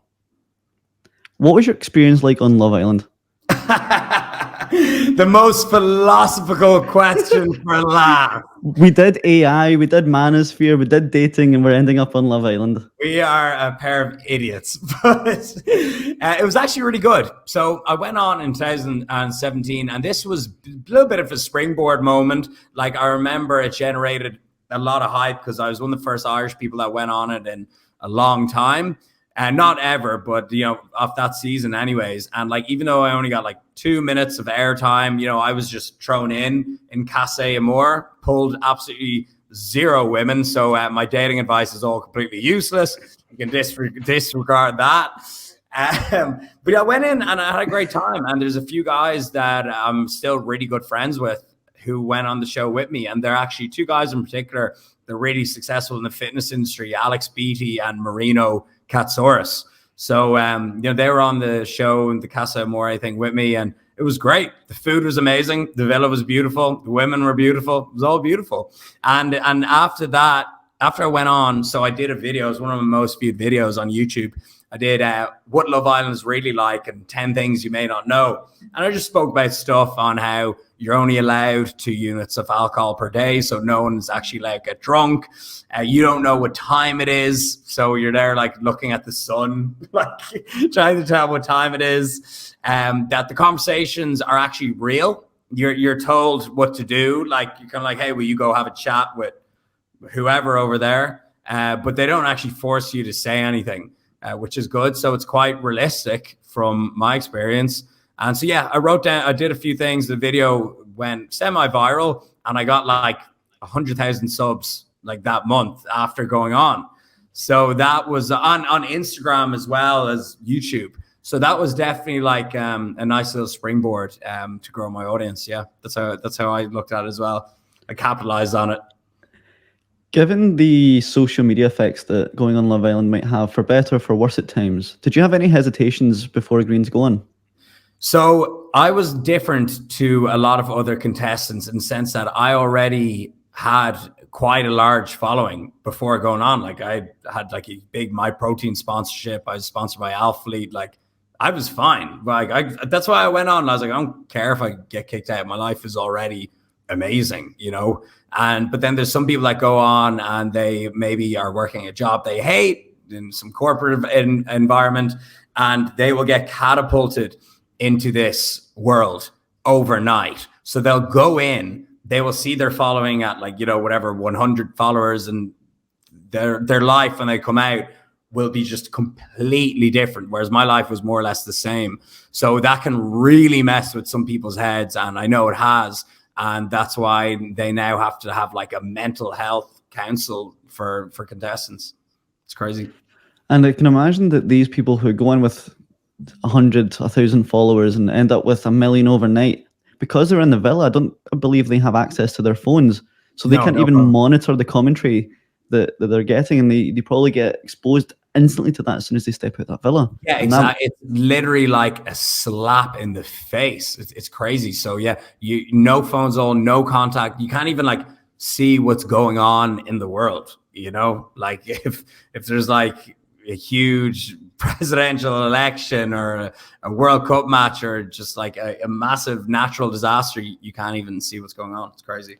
What was your experience like on Love Island? The most philosophical question for a laugh. We did AI, we did manosphere, we did dating, and we're ending up on Love Island. We are a pair of idiots, but it was actually really good. So I went on in 2017, and this was a little bit of a springboard moment. Like, I remember it generated a lot of hype because I was one of the first Irish people that went on it in a long time. And not ever, but, off that season anyways. And even though I only got 2 minutes of airtime, I was just thrown in Casa Amor, pulled absolutely zero women. So my dating advice is all completely useless. You can disregard that. But I went in and I had a great time. And there's a few guys that I'm still really good friends with who went on the show with me. And they're actually 2 guys in particular. They're really successful in the fitness industry, Alex Beatty and Marino Katsaurus. So, they were on the show in the Casa Amor thing with me, and it was great. The food was amazing. The villa was beautiful. The women were beautiful. It was all beautiful. And after that, after I went on, so I did a video. It was one of my most viewed videos on YouTube. I did what Love Island is really like and 10 things you may not know. And I just spoke about stuff on how you're only allowed 2 units of alcohol per day. So no one's actually allowed to get drunk. You don't know what time it is. So you're there looking at the sun, trying to tell what time it is. That the conversations are actually real. You're told what to do. You're kind of hey, will you go have a chat with whoever over there? But they don't actually force you to say anything. Which is good. So it's quite realistic from my experience. And so, yeah, I did a few things. The video went semi-viral and I got 100,000 subs that month after going on. So that was on Instagram as well as YouTube. So that was definitely a nice little springboard to grow my audience. Yeah, that's how I looked at it as well. I capitalized on it. Given the social media effects that going on Love Island might have, for better or for worse at times, did you have any hesitations before agreeing to go on? So I was different to a lot of other contestants in the sense that I already had quite a large following before going on. Like I had like a big My Protein sponsorship. I was sponsored by Alphalete. Like I was fine. Like that's why I went on. I was like, I don't care if I get kicked out. My life is already amazing, you know? But then there's some people that go on and they maybe are working a job they hate in some corporate environment, and they will get catapulted into this world overnight. So they'll go in, they will see their following at like, you know, whatever, 100 followers, and their life when they come out will be just completely different. Whereas my life was more or less the same. So that can really mess with some people's heads. And I know it has. And that's why they now have to have like a mental health counsel for contestants. It's crazy. And I can imagine that these people who go in with 100, 1,000 followers and end up with 1 million overnight, because they're in the villa, I don't believe they have access to their phones. So they can't even monitor the commentary that they're getting, and they probably get exposed instantly to that as soon as they step out that villa. Yeah, exactly. It's literally like a slap in the face. It's crazy. So yeah, no phones on, no contact. You can't even like see what's going on in the world, you know? Like if there's like a huge presidential election or a World Cup match or just like a massive natural disaster, you can't even see what's going on. It's crazy.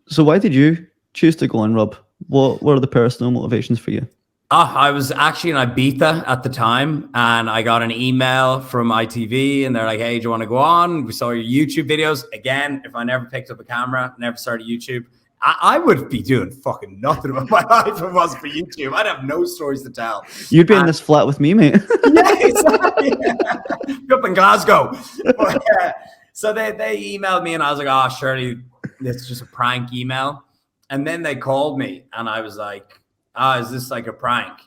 So why did you choose to go on, Rob? What were the personal motivations for you? I was actually in Ibiza at the time, and I got an email from ITV, and they're like, hey, do you want to go on? We saw your YouTube videos. Again, if I never picked up a camera, never started YouTube, I would be doing fucking nothing with my life if it wasn't for YouTube. I'd have no stories to tell. You'd be in this flat with me, mate. Yeah, exactly. Yeah. Up in Glasgow. So they emailed me, and I was like, oh, surely it's just a prank email. And then they called me, and I was like, is this like a prank?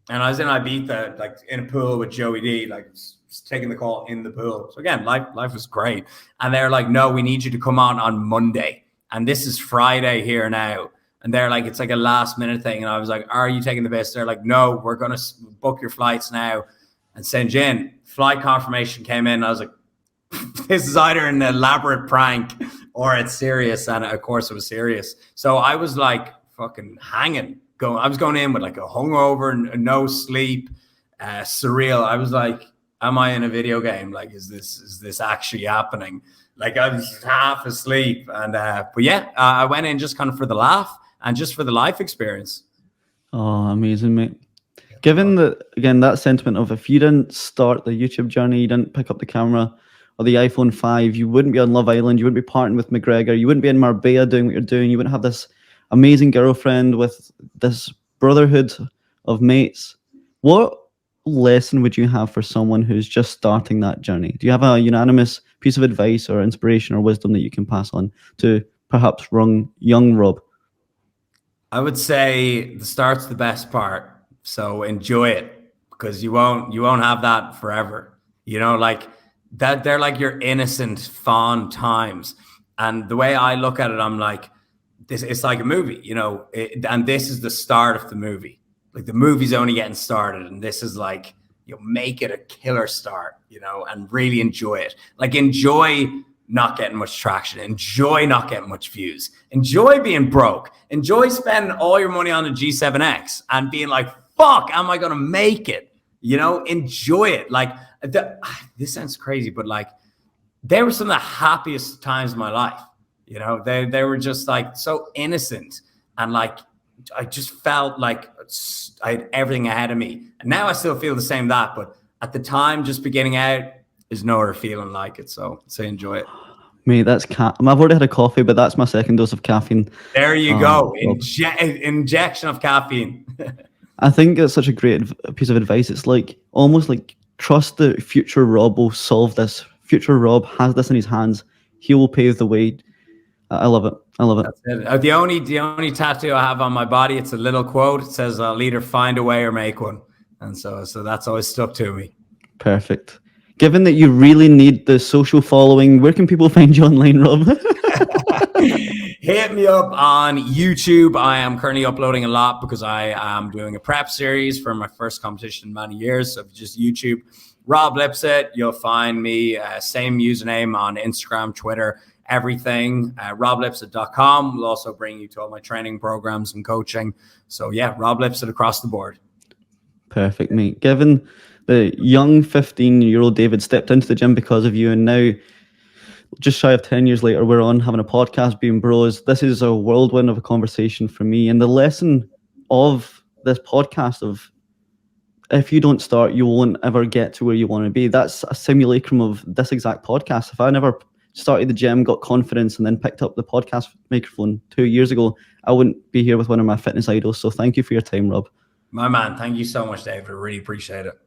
And I was in Ibiza, like in a pool with Joey D, like just taking the call in the pool. So again, life was great. And they're like, no, we need you to come on Monday. And this is Friday here now. And they're like, it's like a last minute thing. And I was like, are you taking the piss? They're like, no, we're going to book your flights now and send you in. Flight confirmation came in. I was like, this is either an elaborate prank or it's serious. And of course it was serious. So I was like fucking hanging. I was going in with like a hungover and no sleep, surreal. I was like, am I in a video game? Like, is this actually happening? Like I was half asleep. And, but yeah, I went in just kind of for the laugh and just for the life experience. Oh, amazing, mate. Given that, again, that sentiment of if you didn't start the YouTube journey, you didn't pick up the camera or the iPhone 5, you wouldn't be on Love Island, you wouldn't be partying with McGregor, you wouldn't be in Marbella doing what you're doing, you wouldn't have this amazing girlfriend with this brotherhood of mates. What lesson would you have for someone who's just starting that journey? Do you have a unanimous piece of advice or inspiration or wisdom that you can pass on to perhaps young Rob? I would say the start's the best part. So enjoy it, because you won't have that forever. You know, like that they're like your innocent, fond times. And the way I look at it, I'm like, it's like a movie, you know, and this is the start of the movie. Like the movie's only getting started, and this is like, you know, make it a killer start, you know, and really enjoy it. Like enjoy not getting much traction, enjoy not getting much views, enjoy being broke, enjoy spending all your money on a G7X and being like, fuck, am I going to make it? You know, enjoy it. Like this sounds crazy, but like they were some of the happiest times of my life. You know, they were just like so innocent, and like I just felt like I had everything ahead of me. And now I still feel the same but at the time, just beginning out, there's no other feeling like it. So enjoy it. Mate, that's I've already had a coffee, but that's my second dose of caffeine. There you go. Injection of caffeine. I think it's such a great piece of advice. It's like almost like trust the future Rob will solve this. Future Rob has this in his hands. He will pave the way. I love it. I love it. That's it. The only tattoo I have on my body, it's a little quote. It says, "I'll either find a way or make one," and so that's always stuck to me. Perfect. Given that you really need the social following, where can people find you online, Rob? Hit me up on YouTube. I am currently uploading a lot because I am doing a prep series for my first competition in many years. So if you just YouTube Rob Lipsett, you'll find me. Same username on Instagram, Twitter, everything. RobLipsett.com will also bring you to all my training programs and coaching. So yeah, Rob Lipsett across the board. Perfect, mate. Given the young 15-year-old David stepped into the gym because of you, and now just shy of 10 years later, we're on having a podcast, being bros. This is a whirlwind of a conversation for me. And the lesson of this podcast of if you don't start, you won't ever get to where you want to be. That's a simulacrum of this exact podcast. If I never started the gym, got confidence, and then picked up the podcast microphone 2 years ago, I wouldn't be here with one of my fitness idols. So thank you for your time, Rob. My man, thank you so much, David. I really appreciate it.